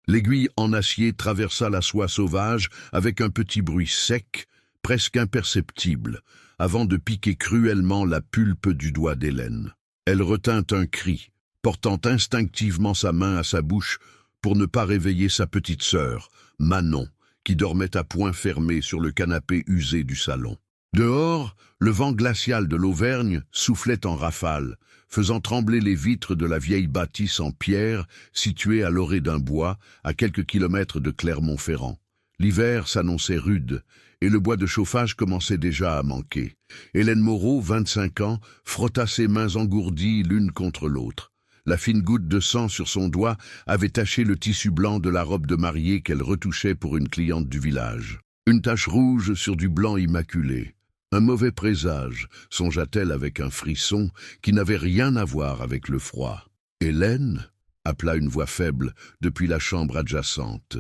L'aiguille en acier traversa la soie sauvage avec un petit bruit sec, presque imperceptible, avant de piquer cruellement la pulpe du doigt d'Hélène. Elle retint un cri, portant instinctivement sa main à sa bouche pour ne pas réveiller sa petite sœur, Manon, qui dormait à poing fermé sur le canapé usé du salon. Dehors, le vent glacial de l'Auvergne soufflait en rafales, faisant trembler les vitres de la vieille bâtisse en pierre située à l'orée d'un bois, à quelques kilomètres de Clermont-Ferrand. L'hiver s'annonçait rude, et le bois de chauffage commençait déjà à manquer. Hélène Moreau, 25 ans, frotta ses mains engourdies l'une contre l'autre. La fine goutte de sang sur son doigt avait taché le tissu blanc de la robe de mariée qu'elle retouchait pour une cliente du village. Une tache rouge sur du blanc immaculé. Un mauvais présage, songea-t-elle avec un frisson qui n'avait rien à voir avec le froid. « Hélène » appela une voix faible depuis la chambre adjacente.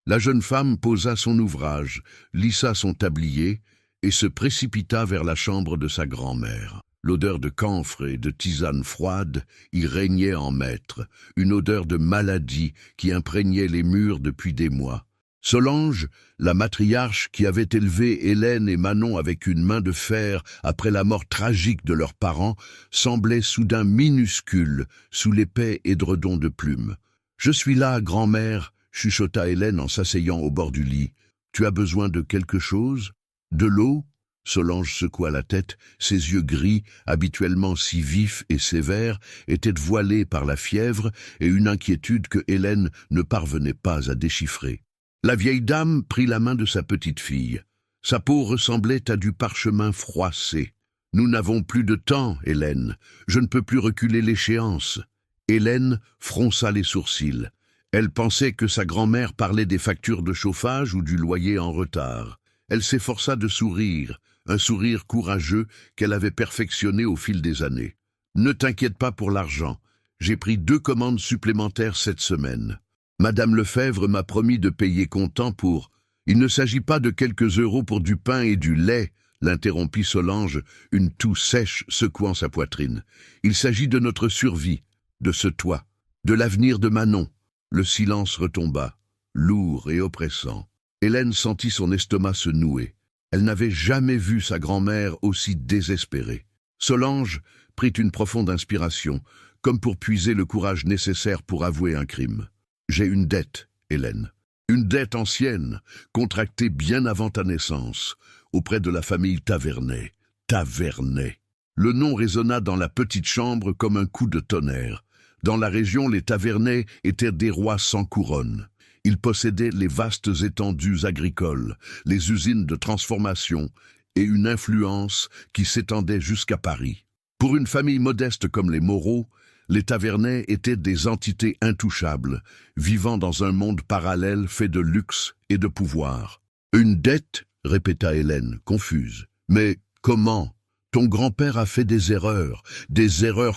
La jeune femme posa son ouvrage, lissa son tablier et se précipita vers la chambre de sa grand-mère. L'odeur de camphre et de tisane froide y régnait en maître, une odeur de maladie qui imprégnait les murs depuis des mois. Solange, la matriarche qui avait élevé Hélène et Manon avec une main de fer après la mort tragique de leurs parents, semblait soudain minuscule sous l'épais édredon de plumes. « Je suis là, grand-mère » chuchota Hélène en s'asseyant au bord du lit. « Tu as besoin de quelque chose? De l'eau » Solange secoua la tête, ses yeux gris, habituellement si vifs et sévères, étaient voilés par la fièvre et une inquiétude que Hélène ne parvenait pas à déchiffrer. La vieille dame prit la main de sa petite fille. Sa peau ressemblait à du parchemin froissé. « Nous n'avons plus de temps, Hélène. Je ne peux plus reculer l'échéance. » Hélène fronça les sourcils. Elle pensait que sa grand-mère parlait des factures de chauffage ou du loyer en retard. Elle s'efforça de sourire, un sourire courageux qu'elle avait perfectionné au fil des années. « Ne t'inquiète pas pour l'argent. J'ai pris 2 commandes supplémentaires cette semaine. Madame Lefebvre m'a promis de payer comptant pour... » « Il ne s'agit pas de quelques euros pour du pain et du lait, » l'interrompit Solange, une toux sèche secouant sa poitrine. « Il s'agit de notre survie, de ce toit, de l'avenir de Manon. » Le silence retomba, lourd et oppressant. Hélène sentit son estomac se nouer. Elle n'avait jamais vu sa grand-mère aussi désespérée. Solange prit une profonde inspiration, comme pour puiser le courage nécessaire pour avouer un crime. « J'ai une dette, Hélène. Une dette ancienne, contractée bien avant ta naissance, auprès de la famille Tavernet. Tavernet. » Le nom résonna dans la petite chambre comme un coup de tonnerre. Dans la région, les Tavernet étaient des rois sans couronne. Ils possédaient les vastes étendues agricoles, les usines de transformation et une influence qui s'étendait jusqu'à Paris. Pour une famille modeste comme les Moreau, les Tavernet étaient des entités intouchables, vivant dans un monde parallèle fait de luxe et de pouvoir. « Une dette ?» répéta Hélène, confuse. « Mais comment ? Ton grand-père a fait des erreurs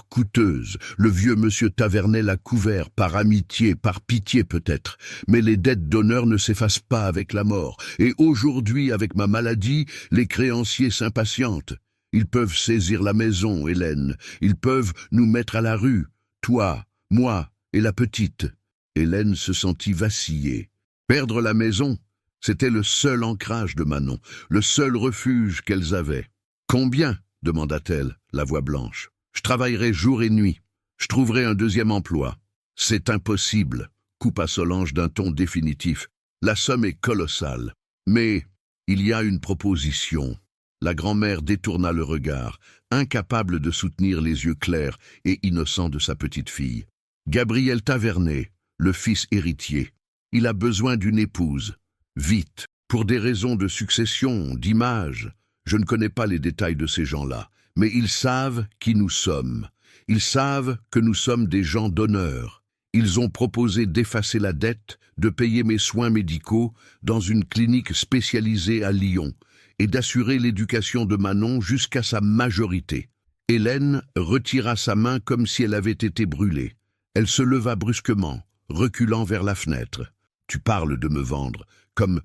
coûteuses. Le vieux monsieur Tavernet l'a couvert, par amitié, par pitié peut-être. Mais les dettes d'honneur ne s'effacent pas avec la mort. Et aujourd'hui, avec ma maladie, les créanciers s'impatientent. Ils peuvent saisir la maison, Hélène. Ils peuvent nous mettre à la rue. Toi, moi et la petite. » Hélène se sentit vaciller. Perdre la maison, c'était le seul ancrage de Manon, le seul refuge qu'elles avaient. « Combien ?» demanda-t-elle, la voix blanche. « Je travaillerai jour et nuit. Je trouverai un 2e emploi. »« C'est impossible, » coupa Solange d'un ton définitif. « La somme est colossale. Mais il y a une proposition. » La grand-mère détourna le regard, incapable de soutenir les yeux clairs et innocents de sa petite fille. « Gabriel Tavernet, le fils héritier. Il a besoin d'une épouse. Vite, pour des raisons de succession, d'image. Je ne connais pas les détails de ces gens-là, mais ils savent qui nous sommes. Ils savent que nous sommes des gens d'honneur. Ils ont proposé d'effacer la dette, de payer mes soins médicaux dans une clinique spécialisée à Lyon et d'assurer l'éducation de Manon jusqu'à sa majorité. » Hélène retira sa main comme si elle avait été brûlée. Elle se leva brusquement, reculant vers la fenêtre. « Tu parles de me vendre, comme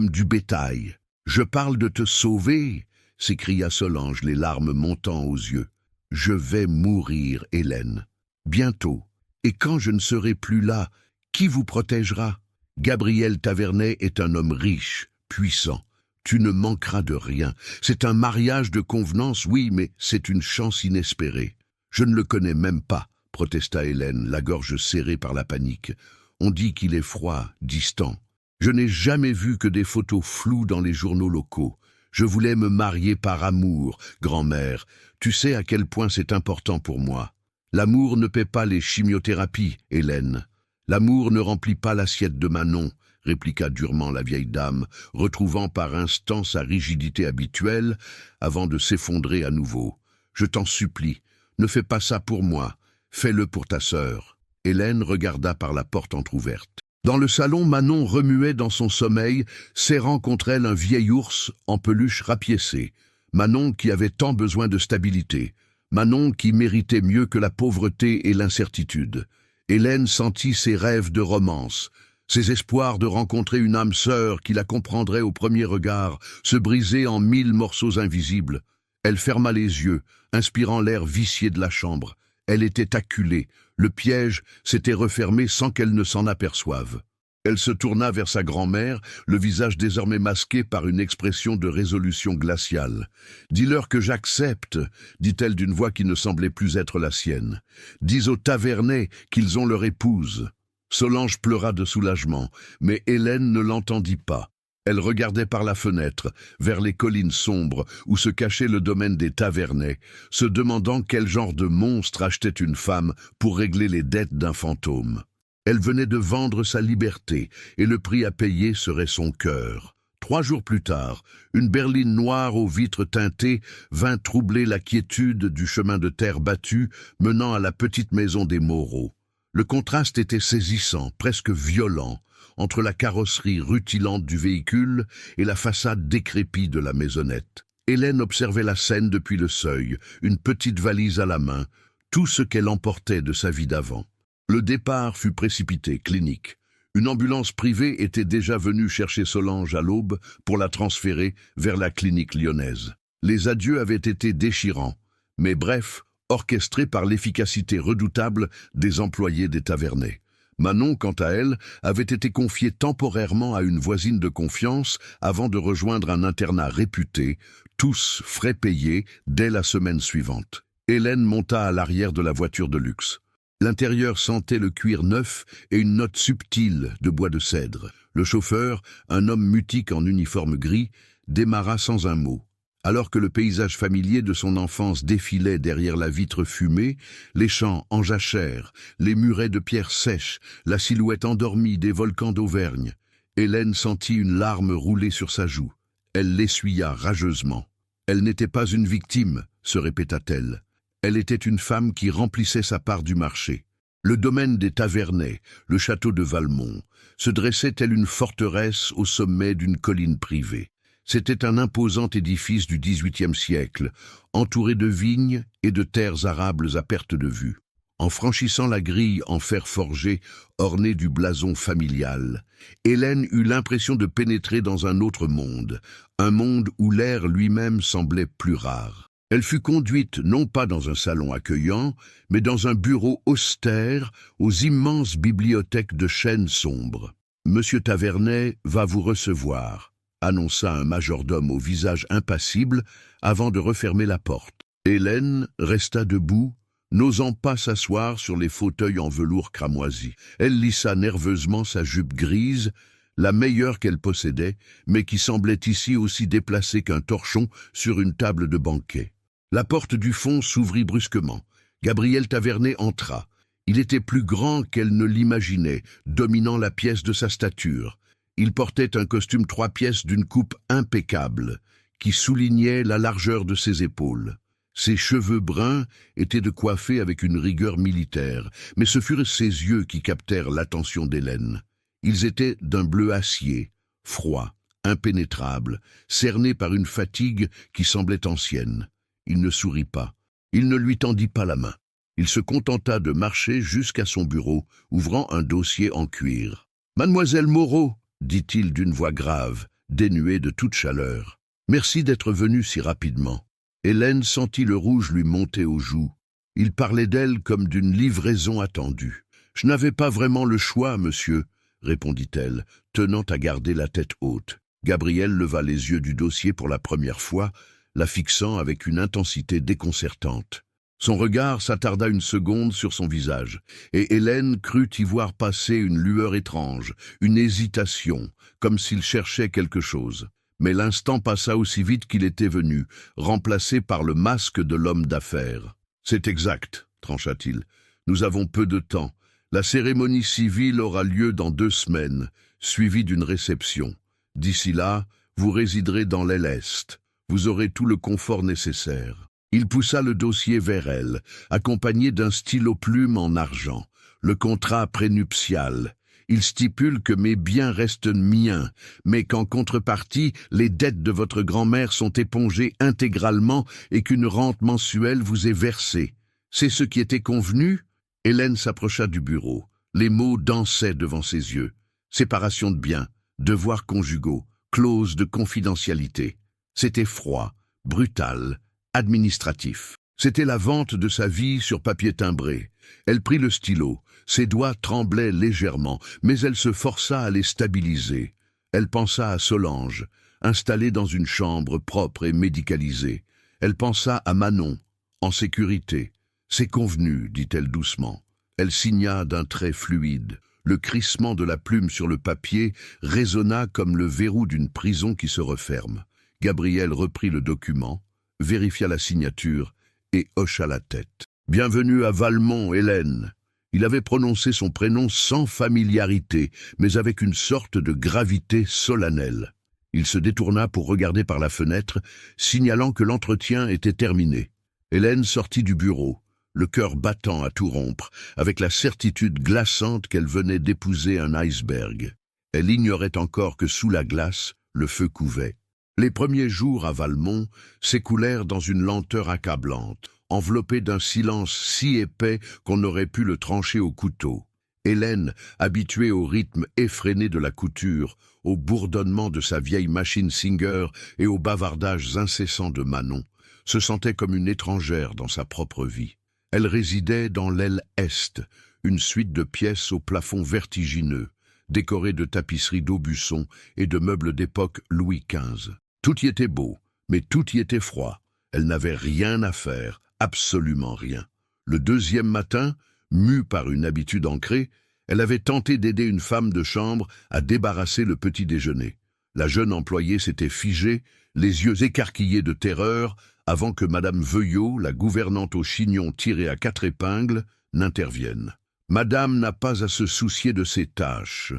du bétail. »« Je parle de te sauver !» s'écria Solange, les larmes montant aux yeux. « Je vais mourir, Hélène. Bientôt. Et quand je ne serai plus là, qui vous protégera ? Gabriel Tavernet est un homme riche, puissant. Tu ne manqueras de rien. C'est un mariage de convenance, oui, mais c'est une chance inespérée. Je ne le connais même pas, protesta Hélène, la gorge serrée par la panique. On dit qu'il est froid, distant. Je n'ai jamais vu que des photos floues dans les journaux locaux. Je voulais me marier par amour, grand-mère. Tu sais à quel point c'est important pour moi. L'amour ne paie pas les chimiothérapies, Hélène. L'amour ne remplit pas l'assiette de Manon, répliqua durement la vieille dame, retrouvant par instants sa rigidité habituelle avant de s'effondrer à nouveau. Je t'en supplie, ne fais pas ça pour moi, fais-le pour ta sœur. Hélène regarda par la porte entr'ouverte. Dans le salon, Manon remuait dans son sommeil, serrant contre elle un vieil ours en peluche rapiécée. Manon qui avait tant besoin de stabilité. Manon qui méritait mieux que la pauvreté et l'incertitude. Hélène sentit ses rêves de romance, ses espoirs de rencontrer une âme sœur qui la comprendrait au premier regard, se briser en 1000 morceaux invisibles. Elle ferma les yeux, inspirant l'air vicié de la chambre. Elle était acculée. Le piège s'était refermé sans qu'elle ne s'en aperçoive. Elle se tourna vers sa grand-mère, le visage désormais masqué par une expression de résolution glaciale. « Dis-leur que j'accepte, dit-elle d'une voix qui ne semblait plus être la sienne. Dis aux Tavernets qu'ils ont leur épouse. » Solange pleura de soulagement, mais Hélène ne l'entendit pas. Elle regardait par la fenêtre, vers les collines sombres où se cachait le domaine des Tavernets, se demandant quel genre de monstre achetait une femme pour régler les dettes d'un fantôme. Elle venait de vendre sa liberté, et le prix à payer serait son cœur. 3 jours plus tard, une berline noire aux vitres teintées vint troubler la quiétude du chemin de terre battu menant à la petite maison des Moreau. Le contraste était saisissant, presque violent, entre la carrosserie rutilante du véhicule et la façade décrépite de la maisonnette. Hélène observait la scène depuis le seuil, une petite valise à la main, tout ce qu'elle emportait de sa vie d'avant. Le départ fut précipité, clinique. Une ambulance privée était déjà venue chercher Solange à l'aube pour la transférer vers la clinique lyonnaise. Les adieux avaient été déchirants, mais bref, orchestrés par l'efficacité redoutable des employés des Tavernets. Manon, quant à elle, avait été confiée temporairement à une voisine de confiance avant de rejoindre un internat réputé, tous frais payés dès la semaine suivante. Hélène monta à l'arrière de la voiture de luxe. L'intérieur sentait le cuir neuf et une note subtile de bois de cèdre. Le chauffeur, un homme mutique en uniforme gris, démarra sans un mot. Alors que le paysage familier de son enfance défilait derrière la vitre fumée, les champs en jachère, les murets de pierre sèche, la silhouette endormie des volcans d'Auvergne, Hélène sentit une larme rouler sur sa joue. Elle l'essuya rageusement. Elle n'était pas une victime, se répéta-t-elle. Elle était une femme qui remplissait sa part du marché. Le domaine des Tavernets, le château de Valmont, se dressait telle une forteresse au sommet d'une colline privée. C'était un imposant édifice du XVIIIe siècle, entouré de vignes et de terres arables à perte de vue. En franchissant la grille en fer forgé, ornée du blason familial, Hélène eut l'impression de pénétrer dans un autre monde, un monde où l'air lui-même semblait plus rare. Elle fut conduite non pas dans un salon accueillant, mais dans un bureau austère aux immenses bibliothèques de chêne sombre. « Monsieur Tavernet va vous recevoir », annonça un majordome au visage impassible avant de refermer la porte. Hélène resta debout, n'osant pas s'asseoir sur les fauteuils en velours cramoisi. Elle lissa nerveusement sa jupe grise, la meilleure qu'elle possédait, mais qui semblait ici aussi déplacée qu'un torchon sur une table de banquet. La porte du fond s'ouvrit brusquement. Gabriel Tavernet entra. Il était plus grand qu'elle ne l'imaginait, dominant la pièce de sa stature. Il portait un costume 3 pièces d'une coupe impeccable, qui soulignait la largeur de ses épaules. Ses cheveux bruns étaient de coiffés avec une rigueur militaire, mais ce furent ses yeux qui captèrent l'attention d'Hélène. Ils étaient d'un bleu acier, froid, impénétrable, cerné par une fatigue qui semblait ancienne. Il ne sourit pas. Il ne lui tendit pas la main. Il se contenta de marcher jusqu'à son bureau, ouvrant un dossier en cuir. « Mademoiselle Moreau !» dit-il d'une voix grave, dénuée de toute chaleur. « Merci d'être venue si rapidement. » Hélène sentit le rouge lui monter aux joues. Il parlait d'elle comme d'une livraison attendue. « Je n'avais pas vraiment le choix, monsieur », répondit-elle, tenant à garder la tête haute. Gabriel leva les yeux du dossier pour la première fois, la fixant avec une intensité déconcertante. Son regard s'attarda une seconde sur son visage, et Hélène crut y voir passer une lueur étrange, une hésitation, comme s'il cherchait quelque chose. Mais l'instant passa aussi vite qu'il était venu, remplacé par le masque de l'homme d'affaires. « C'est exact, trancha-t-il. Nous avons peu de temps. La cérémonie civile aura lieu dans 2 semaines, suivie d'une réception. D'ici là, vous résiderez dans l'aile Est. Vous aurez tout le confort nécessaire. » Il poussa le dossier vers elle, accompagné d'un stylo-plume en argent. Le contrat prénuptial. Il stipule que mes biens restent miens, mais qu'en contrepartie, les dettes de votre grand-mère sont épongées intégralement et qu'une rente mensuelle vous est versée. C'est ce qui était convenu? Hélène s'approcha du bureau. Les mots dansaient devant ses yeux. Séparation de biens, devoirs conjugaux, clause de confidentialité. C'était froid, brutal, administratif. C'était la vente de sa vie sur papier timbré. Elle prit le stylo. Ses doigts tremblaient légèrement, mais elle se força à les stabiliser. Elle pensa à Solange, installée dans une chambre propre et médicalisée. Elle pensa à Manon, en sécurité. « C'est convenu », dit-elle doucement. Elle signa d'un trait fluide. Le crissement de la plume sur le papier résonna comme le verrou d'une prison qui se referme. Gabriel reprit le document, vérifia la signature et hocha la tête. « Bienvenue à Valmont, Hélène !» Il avait prononcé son prénom sans familiarité, mais avec une sorte de gravité solennelle. Il se détourna pour regarder par la fenêtre, signalant que l'entretien était terminé. Hélène sortit du bureau, le cœur battant à tout rompre, avec la certitude glaçante qu'elle venait d'épouser un iceberg. Elle ignorait encore que sous la glace, le feu couvait. Les premiers jours à Valmont s'écoulèrent dans une lenteur accablante, enveloppée d'un silence si épais qu'on aurait pu le trancher au couteau. Hélène, habituée au rythme effréné de la couture, au bourdonnement de sa vieille machine Singer et aux bavardages incessants de Manon, se sentait comme une étrangère dans sa propre vie. Elle résidait dans l'aile Est, une suite de pièces au plafond vertigineux, décorées de tapisseries d'Aubusson et de meubles d'époque Louis XV. Tout y était beau, mais tout y était froid. Elle n'avait rien à faire, absolument rien. Le 2e matin, mue par une habitude ancrée, elle avait tenté d'aider une femme de chambre à débarrasser le petit déjeuner. La jeune employée s'était figée, les yeux écarquillés de terreur, avant que Madame Veuillot, la gouvernante au chignon tiré à 4 épingles, n'intervienne. « Madame n'a pas à se soucier de ses tâches »,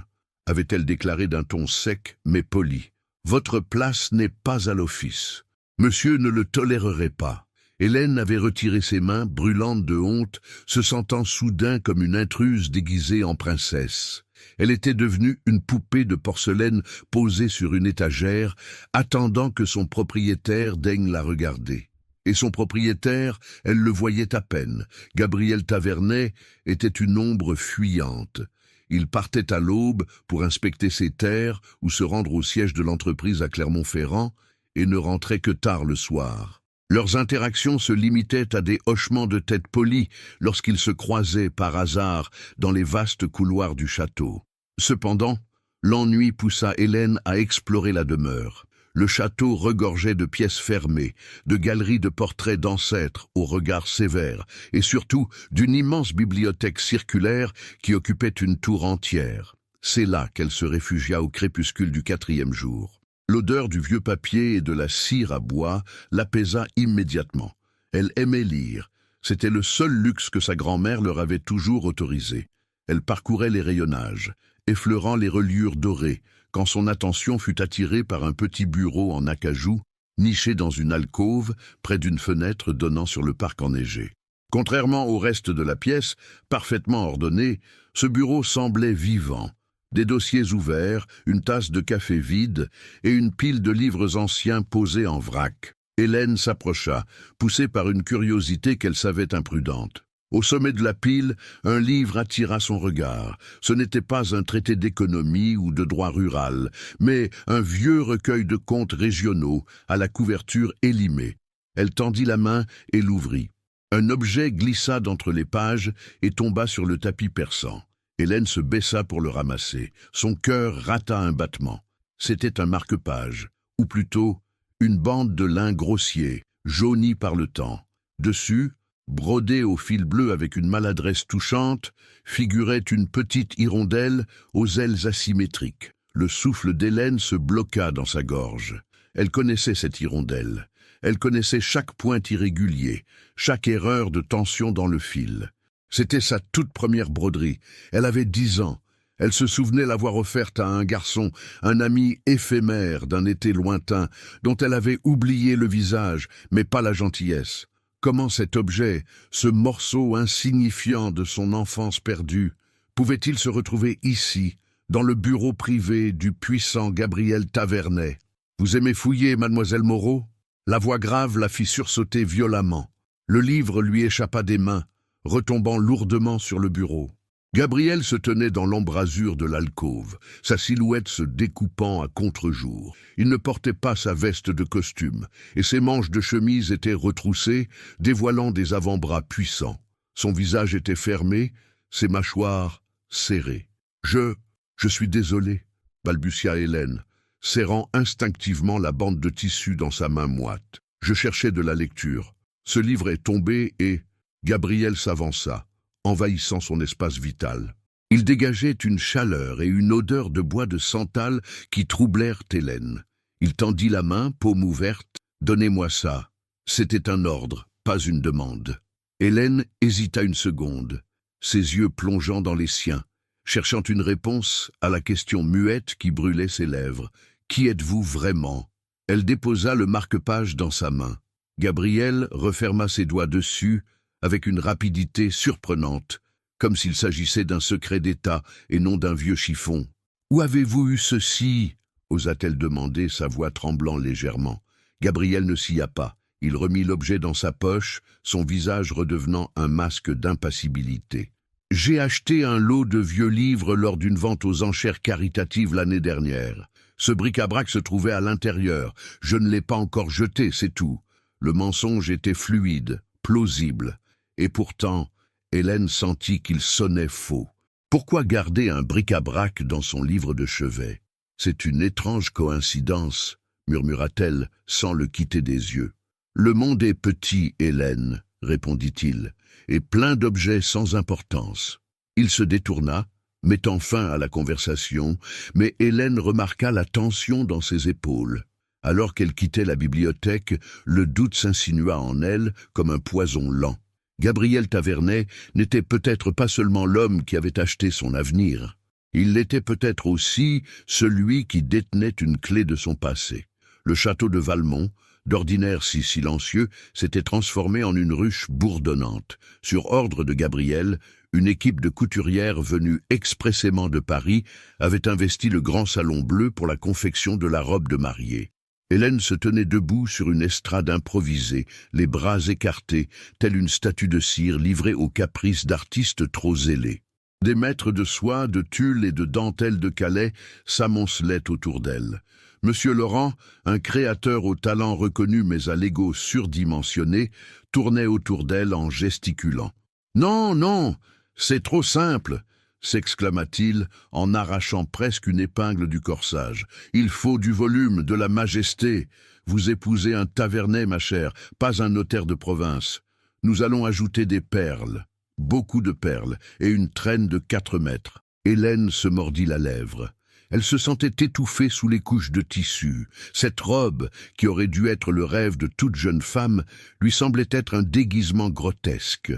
avait-elle déclaré d'un ton sec mais poli. « Votre place n'est pas à l'office. Monsieur ne le tolérerait pas. » Hélène avait retiré ses mains, brûlantes de honte, se sentant soudain comme une intruse déguisée en princesse. Elle était devenue une poupée de porcelaine posée sur une étagère, attendant que son propriétaire daigne la regarder. Et son propriétaire, elle le voyait à peine. Gabriel Tavernet était une ombre fuyante. Il partait à l'aube pour inspecter ses terres ou se rendre au siège de l'entreprise à Clermont-Ferrand et ne rentrait que tard le soir. Leurs interactions se limitaient à des hochements de tête polis lorsqu'ils se croisaient par hasard dans les vastes couloirs du château. Cependant, l'ennui poussa Hélène à explorer la demeure. Le château regorgeait de pièces fermées, de galeries de portraits d'ancêtres au regard sévère, et surtout d'une immense bibliothèque circulaire qui occupait une tour entière. C'est là qu'elle se réfugia au crépuscule du 4e jour. L'odeur du vieux papier et de la cire à bois l'apaisa immédiatement. Elle aimait lire. C'était le seul luxe que sa grand-mère leur avait toujours autorisé. Elle parcourait les rayonnages, effleurant les reliures dorées, quand son attention fut attirée par un petit bureau en acajou, niché dans une alcôve près d'une fenêtre donnant sur le parc enneigé. Contrairement au reste de la pièce, parfaitement ordonné, ce bureau semblait vivant. Des dossiers ouverts, une tasse de café vide et une pile de livres anciens posés en vrac. Hélène s'approcha, poussée par une curiosité qu'elle savait imprudente. Au sommet de la pile, un livre attira son regard. Ce n'était pas un traité d'économie ou de droit rural, mais un vieux recueil de contes régionaux à la couverture élimée. Elle tendit la main et l'ouvrit. Un objet glissa d'entre les pages et tomba sur le tapis persan. Hélène se baissa pour le ramasser. Son cœur rata un battement. C'était un marque-page, ou plutôt une bande de lin grossier, jaunie par le temps. Dessus, brodée au fil bleu avec une maladresse touchante, figurait une petite hirondelle aux ailes asymétriques. Le souffle d'Hélène se bloqua dans sa gorge. Elle connaissait cette hirondelle. Elle connaissait chaque point irrégulier, chaque erreur de tension dans le fil. C'était sa toute première broderie. Elle avait 10 ans. Elle se souvenait l'avoir offerte à un garçon, un ami éphémère d'un été lointain, dont elle avait oublié le visage, mais pas la gentillesse. Comment cet objet, ce morceau insignifiant de son enfance perdue, pouvait-il se retrouver ici, dans le bureau privé du puissant Gabriel Tavernet? « Vous aimez fouiller, mademoiselle Moreau ?» La voix grave la fit sursauter violemment. Le livre lui échappa des mains, retombant lourdement sur le bureau. Gabriel se tenait dans l'embrasure de l'alcôve, sa silhouette se découpant à contre-jour. Il ne portait pas sa veste de costume, et ses manches de chemise étaient retroussées, dévoilant des avant-bras puissants. Son visage était fermé, ses mâchoires serrées. « Je suis désolé, » balbutia Hélène, serrant instinctivement la bande de tissu dans sa main moite. « Je cherchais de la lecture. Ce livre est tombé et... » Gabriel s'avança, envahissant son espace vital. Il dégageait une chaleur et une odeur de bois de santal qui troublèrent Hélène. Il tendit la main, paume ouverte. « Donnez-moi ça. » C'était un ordre, pas une demande. Hélène hésita une seconde, ses yeux plongeant dans les siens, cherchant une réponse à la question muette qui brûlait ses lèvres. « Qui êtes-vous vraiment ?» Elle déposa le marque-page dans sa main. Gabriel referma ses doigts dessus avec une rapidité surprenante, comme s'il s'agissait d'un secret d'État et non d'un vieux chiffon. « Où avez-vous eu ceci ?» osa-t-elle demander, sa voix tremblant légèrement. Gabriel ne sia pas. Il remit l'objet dans sa poche, son visage redevenant un masque d'impassibilité. « J'ai acheté un lot de vieux livres lors d'une vente aux enchères caritatives l'année dernière. Ce bric-à-brac se trouvait à l'intérieur. Je ne l'ai pas encore jeté, c'est tout. » Le mensonge était fluide, plausible. Et pourtant, Hélène sentit qu'il sonnait faux. Pourquoi garder un bric-à-brac dans son livre de chevet? « C'est une étrange coïncidence, » murmura-t-elle sans le quitter des yeux. « Le monde est petit, Hélène, » répondit-il, « et plein d'objets sans importance. » Il se détourna, mettant fin à la conversation, mais Hélène remarqua la tension dans ses épaules. Alors qu'elle quittait la bibliothèque, le doute s'insinua en elle comme un poison lent. Gabriel Tavernet n'était peut-être pas seulement l'homme qui avait acheté son avenir. Il l'était peut-être aussi celui qui détenait une clé de son passé. Le château de Valmont, d'ordinaire si silencieux, s'était transformé en une ruche bourdonnante. Sur ordre de Gabriel, une équipe de couturières venue expressément de Paris avait investi le grand salon bleu pour la confection de la robe de mariée. Hélène se tenait debout sur une estrade improvisée, les bras écartés, telle une statue de cire livrée aux caprices d'artistes trop zélés. Des maîtres de soie, de tulle et de dentelle de Calais s'amoncelaient autour d'elle. Monsieur Laurent, un créateur au talent reconnu mais à l'ego surdimensionné, tournait autour d'elle en gesticulant. « Non, non, c'est trop simple !» s'exclama-t-il en arrachant presque une épingle du corsage. « Il faut du volume, de la majesté. Vous épousez un Tavernet, ma chère, pas un notaire de province. Nous allons ajouter des perles, beaucoup de perles, et une traîne de 4 mètres. » Hélène se mordit la lèvre. Elle se sentait étouffée sous les couches de tissu. Cette robe, qui aurait dû être le rêve de toute jeune femme, lui semblait être un déguisement grotesque.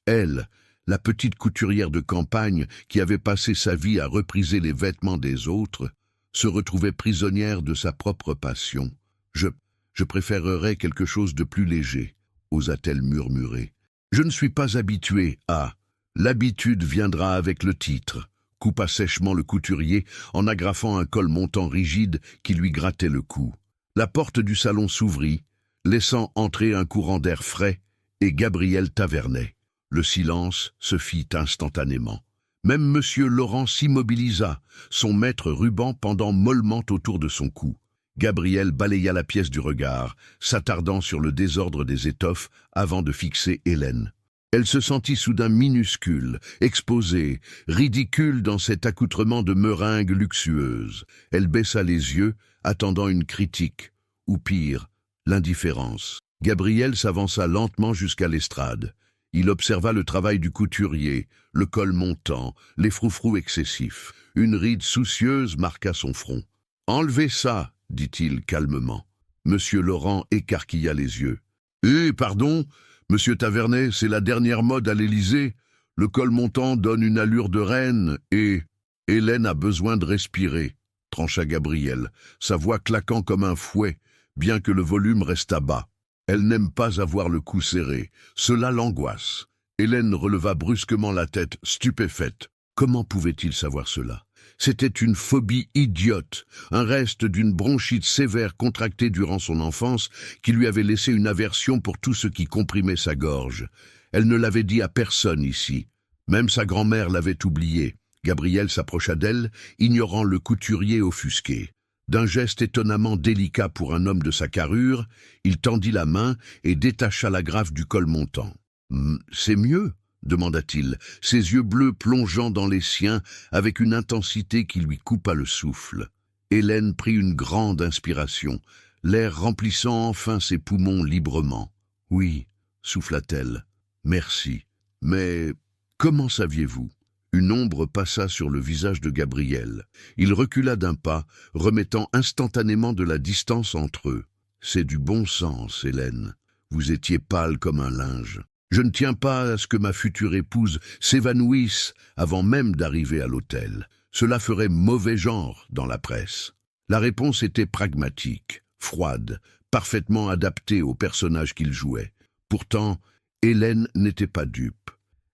Elle, la petite couturière de campagne qui avait passé sa vie à repriser les vêtements des autres, se retrouvait prisonnière de sa propre passion. « Je préférerais quelque chose de plus léger », osa-t-elle murmurer. « Je ne suis pas habituée à... » « L'habitude viendra avec le titre », coupa sèchement le couturier en agrafant un col montant rigide qui lui grattait le cou. La porte du salon s'ouvrit, laissant entrer un courant d'air frais et Gabriel Tavernet. Le silence se fit instantanément. Même Monsieur Laurent s'immobilisa, son maître ruban pendant mollement autour de son cou. Gabriel balaya la pièce du regard, s'attardant sur le désordre des étoffes avant de fixer Hélène. Elle se sentit soudain minuscule, exposée, ridicule dans cet accoutrement de meringue luxueuse. Elle baissa les yeux, attendant une critique, ou pire, l'indifférence. Gabriel s'avança lentement jusqu'à l'estrade. Il observa le travail du couturier, le col montant, les froufrous excessifs. Une ride soucieuse marqua son front. « Enlevez ça !» dit-il calmement. Monsieur Laurent écarquilla les yeux. « Pardon, monsieur Tavernet, c'est la dernière mode à l'Élysée. Le col montant donne une allure de reine et... Hélène a besoin de respirer, » trancha Gabriel, sa voix claquant comme un fouet, bien que le volume restât bas. Elle n'aime pas avoir le cou serré. Cela l'angoisse. Hélène releva brusquement la tête, stupéfaite. Comment pouvait-il savoir cela? C'était une phobie idiote, un reste d'une bronchite sévère contractée durant son enfance qui lui avait laissé une aversion pour tout ce qui comprimait sa gorge. Elle ne l'avait dit à personne ici. Même sa grand-mère l'avait oublié. Gabriel s'approcha d'elle, ignorant le couturier offusqué. D'un geste étonnamment délicat pour un homme de sa carrure, il tendit la main et détacha l'agrafe du col montant. « C'est mieux ?» demanda-t-il, ses yeux bleus plongeant dans les siens avec une intensité qui lui coupa le souffle. Hélène prit une grande inspiration, l'air remplissant enfin ses poumons librement. « Oui, » souffla-t-elle, « merci. Mais comment saviez-vous » Une ombre passa sur le visage de Gabriel. Il recula d'un pas, remettant instantanément de la distance entre eux. « C'est du bon sens, Hélène. Vous étiez pâle comme un linge. Je ne tiens pas à ce que ma future épouse s'évanouisse avant même d'arriver à l'hôtel. Cela ferait mauvais genre dans la presse. » La réponse était pragmatique, froide, parfaitement adaptée au personnage qu'il jouait. Pourtant, Hélène n'était pas dupe.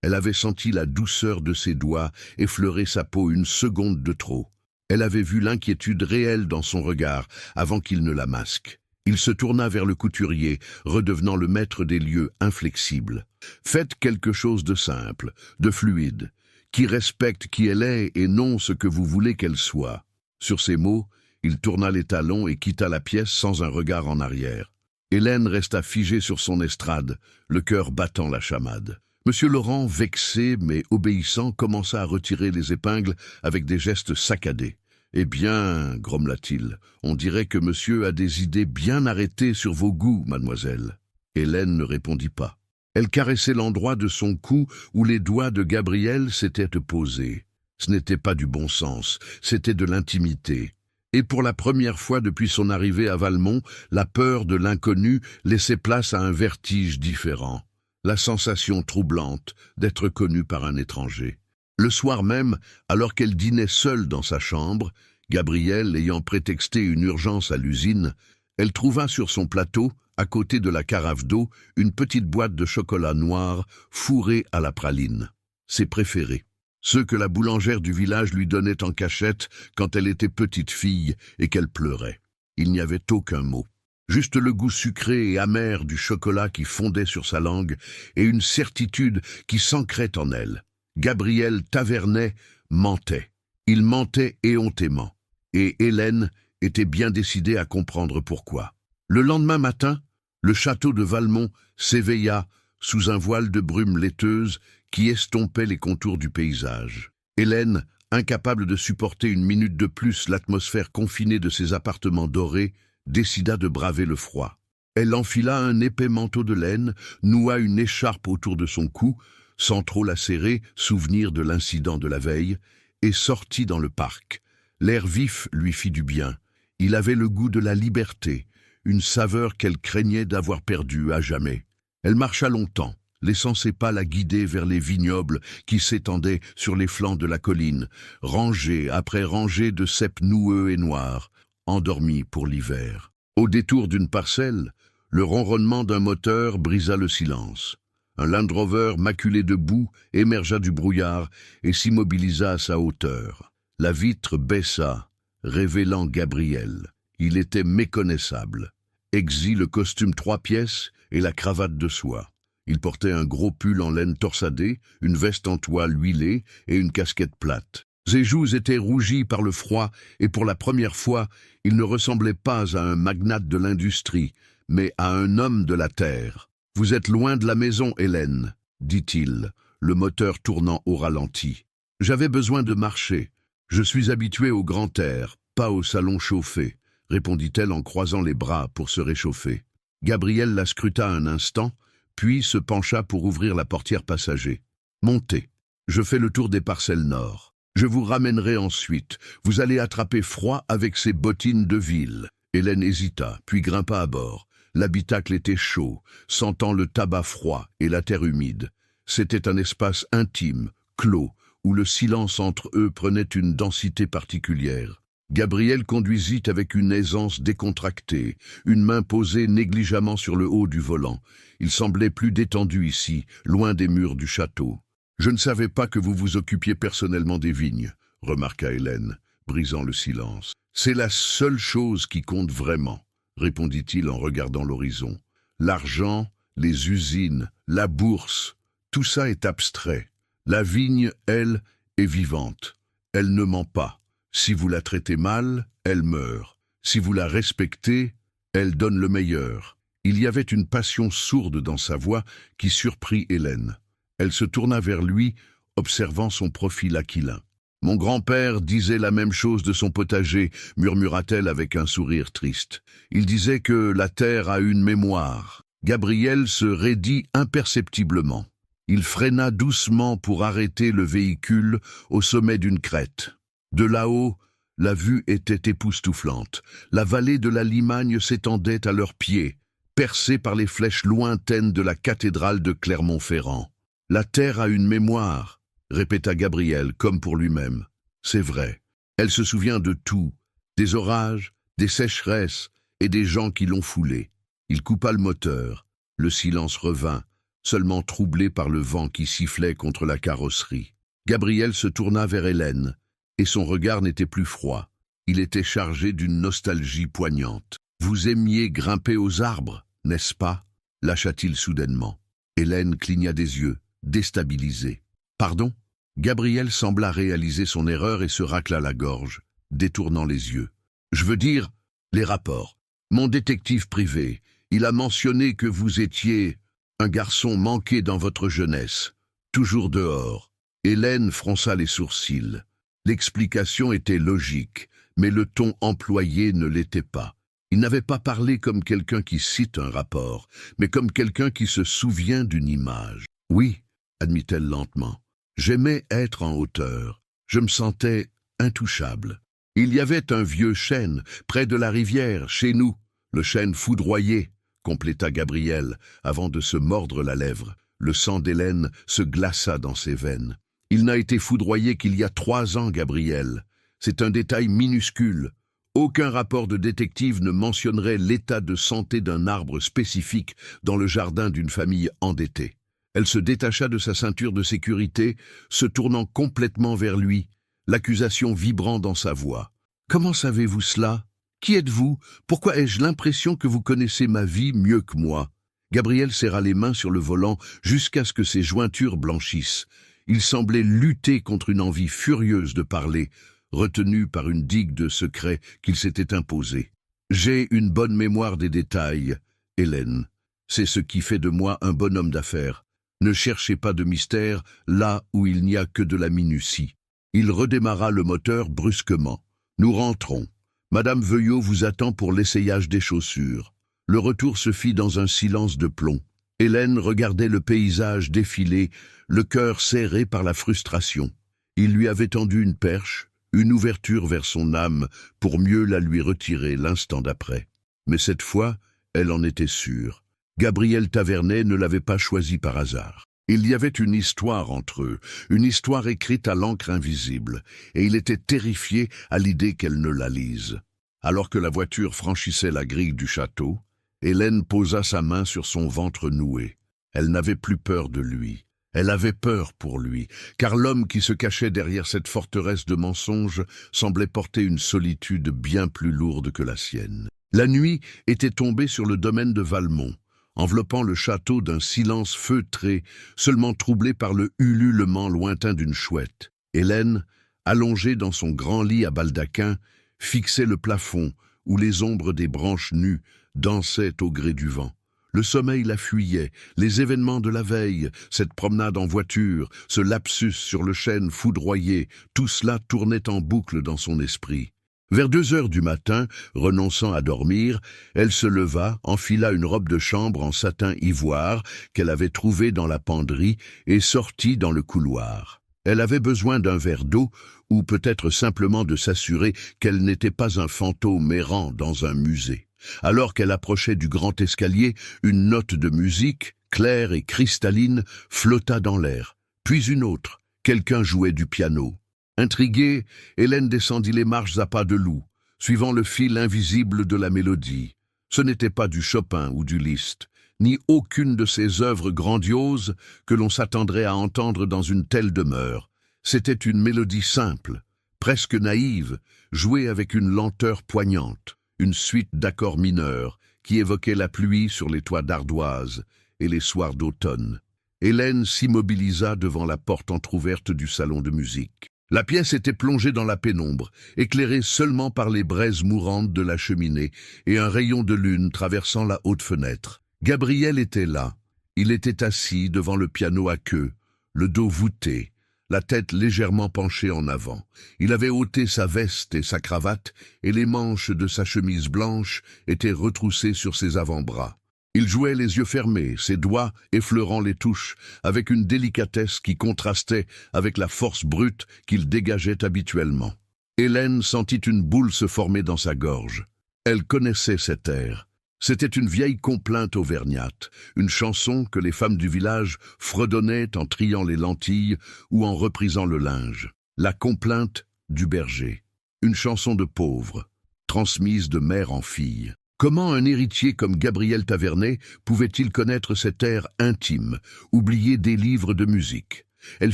Elle avait senti la douceur de ses doigts effleurer sa peau une seconde de trop. Elle avait vu l'inquiétude réelle dans son regard avant qu'il ne la masque. Il se tourna vers le couturier, redevenant le maître des lieux inflexible. « Faites quelque chose de simple, de fluide, qui respecte qui elle est et non ce que vous voulez qu'elle soit. » Sur ces mots, il tourna les talons et quitta la pièce sans un regard en arrière. Hélène resta figée sur son estrade, le cœur battant la chamade. Monsieur Laurent, vexé mais obéissant, commença à retirer les épingles avec des gestes saccadés. « Eh bien, grommela-t-il, on dirait que monsieur a des idées bien arrêtées sur vos goûts, mademoiselle. » Hélène ne répondit pas. Elle caressait l'endroit de son cou où les doigts de Gabriel s'étaient posés. Ce n'était pas du bon sens, c'était de l'intimité. Et pour la première fois depuis son arrivée à Valmont, la peur de l'inconnu laissait place à un vertige différent. La sensation troublante d'être connue par un étranger. Le soir même, alors qu'elle dînait seule dans sa chambre, Gabriel ayant prétexté une urgence à l'usine, elle trouva sur son plateau, à côté de la carafe d'eau, une petite boîte de chocolat noir fourrée à la praline. Ses préférés. Ceux que la boulangère du village lui donnait en cachette quand elle était petite fille et qu'elle pleurait. Il n'y avait aucun mot. Juste le goût sucré et amer du chocolat qui fondait sur sa langue et une certitude qui s'ancrait en elle. Gabriel Tavernet mentait. Il mentait éhontément. Et Hélène était bien décidée à comprendre pourquoi. Le lendemain matin, le château de Valmont s'éveilla sous un voile de brume laiteuse qui estompait les contours du paysage. Hélène, incapable de supporter une minute de plus l'atmosphère confinée de ses appartements dorés, décida de braver le froid. Elle enfila un épais manteau de laine, noua une écharpe autour de son cou, sans trop la serrer, souvenir de l'incident de la veille, et sortit dans le parc. L'air vif lui fit du bien. Il avait le goût de la liberté, une saveur qu'elle craignait d'avoir perdue à jamais. Elle marcha longtemps, laissant ses pas la guider vers les vignobles qui s'étendaient sur les flancs de la colline, rangées après rangées de cèpes noueux et noirs, endormis pour l'hiver. Au détour d'une parcelle, le ronronnement d'un moteur brisa le silence. Un Land Rover maculé de boue émergea du brouillard et s'immobilisa à sa hauteur. La vitre baissa, révélant Gabriel. Il était méconnaissable. Exit le costume 3 pièces et la cravate de soie. Il portait un gros pull en laine torsadée, une veste en toile huilée et une casquette plate. Ses joues étaient rougies par le froid et pour la première fois, il ne ressemblait pas à un magnate de l'industrie, mais à un homme de la terre. « Vous êtes loin de la maison, Hélène » dit-il, le moteur tournant au ralenti. « J'avais besoin de marcher. Je suis habitué au grand air, pas au salon chauffé, » répondit-elle en croisant les bras pour se réchauffer. Gabriel la scruta un instant, puis se pencha pour ouvrir la portière passager. « Montez. Je fais le tour des parcelles nord. Je vous ramènerai ensuite. Vous allez attraper froid avec ces bottines de ville. » Hélène hésita, puis grimpa à bord. L'habitacle était chaud, sentant le tabac froid et la terre humide. C'était un espace intime, clos, où le silence entre eux prenait une densité particulière. Gabriel conduisit avec une aisance décontractée, une main posée négligemment sur le haut du volant. Il semblait plus détendu ici, loin des murs du château. « Je ne savais pas que vous vous occupiez personnellement des vignes, » remarqua Hélène, brisant le silence. « C'est la seule chose qui compte vraiment, » répondit-il en regardant l'horizon. « L'argent, les usines, la bourse, tout ça est abstrait. La vigne, elle, est vivante. Elle ne ment pas. Si vous la traitez mal, elle meurt. Si vous la respectez, elle donne le meilleur. » Il y avait une passion sourde dans sa voix qui surprit Hélène. Elle se tourna vers lui, observant son profil aquilin. « Mon grand-père disait la même chose de son potager, » murmura-t-elle avec un sourire triste. « Il disait que la terre a une mémoire. » Gabriel se raidit imperceptiblement. Il freina doucement pour arrêter le véhicule au sommet d'une crête. De là-haut, la vue était époustouflante. La vallée de la Limagne s'étendait à leurs pieds, percée par les flèches lointaines de la cathédrale de Clermont-Ferrand. « La terre a une mémoire », répéta Gabriel, comme pour lui-même. « C'est vrai. Elle se souvient de tout, des orages, des sécheresses et des gens qui l'ont foulée. » Il coupa le moteur. Le silence revint, seulement troublé par le vent qui sifflait contre la carrosserie. Gabriel se tourna vers Hélène, et son regard n'était plus froid. Il était chargé d'une nostalgie poignante. « Vous aimiez grimper aux arbres, n'est-ce pas ?» lâcha-t-il soudainement. Hélène cligna des yeux, déstabilisée. « Pardon ?» Gabriel sembla réaliser son erreur et se racla la gorge, détournant les yeux. « Je veux dire, les rapports. Mon détective privé, il a mentionné que vous étiez un garçon manqué dans votre jeunesse, toujours dehors. » Hélène fronça les sourcils. L'explication était logique, mais le ton employé ne l'était pas. Il n'avait pas parlé comme quelqu'un qui cite un rapport, mais comme quelqu'un qui se souvient d'une image. « Oui, » admit-elle lentement, « j'aimais être en hauteur. Je me sentais intouchable. Il y avait un vieux chêne, près de la rivière, chez nous. Le chêne foudroyé, » compléta Gabriel, avant de se mordre la lèvre. Le sang d'Hélène se glaça dans ses veines. « Il n'a été foudroyé qu'il y a 3 ans, Gabriel. C'est un détail minuscule. Aucun rapport de détective ne mentionnerait l'état de santé d'un arbre spécifique dans le jardin d'une famille endettée. » Elle se détacha de sa ceinture de sécurité, se tournant complètement vers lui, l'accusation vibrant dans sa voix. « Comment savez-vous cela ? Qui êtes-vous ? Pourquoi ai-je l'impression que vous connaissez ma vie mieux que moi ?» Gabriel serra les mains sur le volant jusqu'à ce que ses jointures blanchissent. Il semblait lutter contre une envie furieuse de parler, retenu par une digue de secret qu'il s'était imposée. « J'ai une bonne mémoire des détails, Hélène. C'est ce qui fait de moi un bon homme d'affaires. Ne cherchez pas de mystère là où il n'y a que de la minutie. » Il redémarra le moteur brusquement. « Nous rentrons. Madame Veuillot vous attend pour l'essayage des chaussures. » Le retour se fit dans un silence de plomb. Hélène regardait le paysage défiler, le cœur serré par la frustration. Il lui avait tendu une perche, une ouverture vers son âme, pour mieux la lui retirer l'instant d'après. Mais cette fois, elle en était sûre. Gabriel Tavernet ne l'avait pas choisi par hasard. Il y avait une histoire entre eux, une histoire écrite à l'encre invisible, et il était terrifié à l'idée qu'elle ne la lise. Alors que la voiture franchissait la grille du château, Hélène posa sa main sur son ventre noué. Elle n'avait plus peur de lui. Elle avait peur pour lui, car l'homme qui se cachait derrière cette forteresse de mensonges semblait porter une solitude bien plus lourde que la sienne. La nuit était tombée sur le domaine de Valmont, enveloppant le château d'un silence feutré, seulement troublé par le ululement lointain d'une chouette. Hélène, allongée dans son grand lit à baldaquin, fixait le plafond où les ombres des branches nues dansaient au gré du vent. Le sommeil la fuyait, les événements de la veille, cette promenade en voiture, ce lapsus sur le chêne foudroyé, tout cela tournait en boucle dans son esprit. Vers 2 heures du matin, renonçant à dormir, elle se leva, enfila une robe de chambre en satin ivoire qu'elle avait trouvée dans la penderie et sortit dans le couloir. Elle avait besoin d'un verre d'eau ou peut-être simplement de s'assurer qu'elle n'était pas un fantôme errant dans un musée. Alors qu'elle approchait du grand escalier, une note de musique, claire et cristalline, flotta dans l'air. Puis une autre, quelqu'un jouait du piano. Intriguée, Hélène descendit les marches à pas de loup, suivant le fil invisible de la mélodie. Ce n'était pas du Chopin ou du Liszt, ni aucune de ces œuvres grandioses que l'on s'attendrait à entendre dans une telle demeure. C'était une mélodie simple, presque naïve, jouée avec une lenteur poignante. Une suite d'accords mineurs qui évoquaient la pluie sur les toits d'ardoise et les soirs d'automne. Hélène s'immobilisa devant la porte entr'ouverte du salon de musique. La pièce était plongée dans la pénombre, éclairée seulement par les braises mourantes de la cheminée et un rayon de lune traversant la haute fenêtre. Gabriel était là. Il était assis devant le piano à queue, le dos voûté, la tête légèrement penchée en avant. Il avait ôté sa veste et sa cravate, et les manches de sa chemise blanche étaient retroussées sur ses avant-bras. Il jouait les yeux fermés, ses doigts effleurant les touches, avec une délicatesse qui contrastait avec la force brute qu'il dégageait habituellement. Hélène sentit une boule se former dans sa gorge. Elle connaissait cet air. C'était une vieille complainte auvergnate, une chanson que les femmes du village fredonnaient en triant les lentilles ou en reprisant le linge. La complainte du berger. Une chanson de pauvre, transmise de mère en fille. Comment un héritier comme Gabriel Tavernet pouvait-il connaître cet air intime, oublié des livres de musique? Elle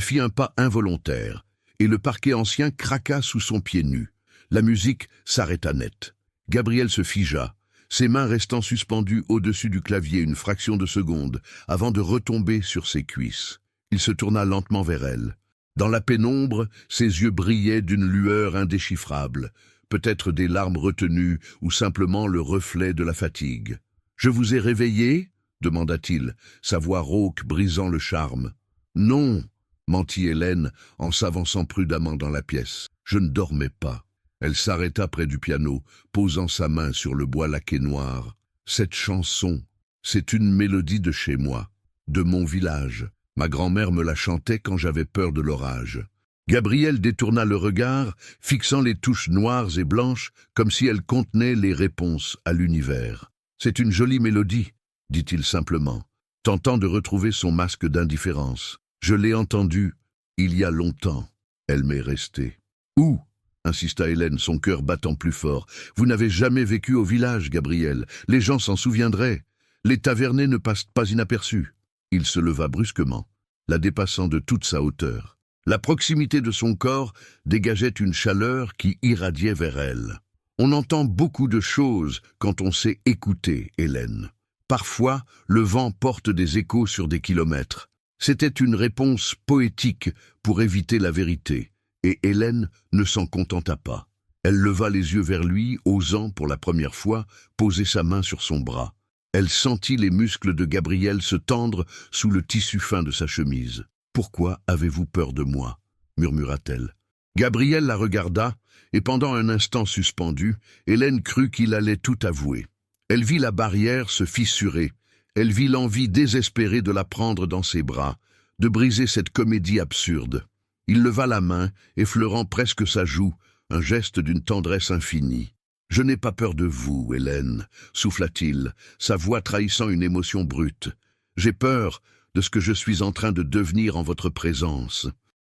fit un pas involontaire, et le parquet ancien craqua sous son pied nu. La musique s'arrêta net. Gabriel se figea, ses mains restant suspendues au-dessus du clavier une fraction de seconde, avant de retomber sur ses cuisses. Il se tourna lentement vers elle. Dans la pénombre, ses yeux brillaient d'une lueur indéchiffrable, peut-être des larmes retenues ou simplement le reflet de la fatigue. « Je vous ai réveillé ?» demanda-t-il, sa voix rauque brisant le charme. « Non !» mentit Hélène en s'avançant prudemment dans la pièce. « Je ne dormais pas. » Elle s'arrêta près du piano, posant sa main sur le bois laqué noir. « Cette chanson, c'est une mélodie de chez moi, de mon village. Ma grand-mère me la chantait quand j'avais peur de l'orage. » Gabriel détourna le regard, fixant les touches noires et blanches, comme si elles contenaient les réponses à l'univers. « C'est une jolie mélodie, » dit-il simplement, tentant de retrouver son masque d'indifférence. « Je l'ai entendue il y a longtemps. Elle m'est restée. »« Où ?» insista Hélène, son cœur battant plus fort. « Vous n'avez jamais vécu au village, Gabriel. Les gens s'en souviendraient. Les Tavernets ne passent pas inaperçus. » Il se leva brusquement, la dépassant de toute sa hauteur. La proximité de son corps dégageait une chaleur qui irradiait vers elle. On entend beaucoup de choses quand on sait écouter, Hélène. Parfois, le vent porte des échos sur des kilomètres. C'était une réponse poétique pour éviter la vérité, et Hélène ne s'en contenta pas. Elle leva les yeux vers lui, osant, pour la première fois, poser sa main sur son bras. Elle sentit les muscles de Gabriel se tendre sous le tissu fin de sa chemise. « Pourquoi avez-vous peur de moi ?» murmura-t-elle. Gabriel la regarda, et pendant un instant suspendu, Hélène crut qu'il allait tout avouer. Elle vit la barrière se fissurer. Elle vit l'envie désespérée de la prendre dans ses bras, de briser cette comédie absurde. Il leva la main, effleurant presque sa joue, un geste d'une tendresse infinie. « Je n'ai pas peur de vous, Hélène, » souffla-t-il, sa voix trahissant une émotion brute. « J'ai peur de ce que je suis en train de devenir en votre présence. »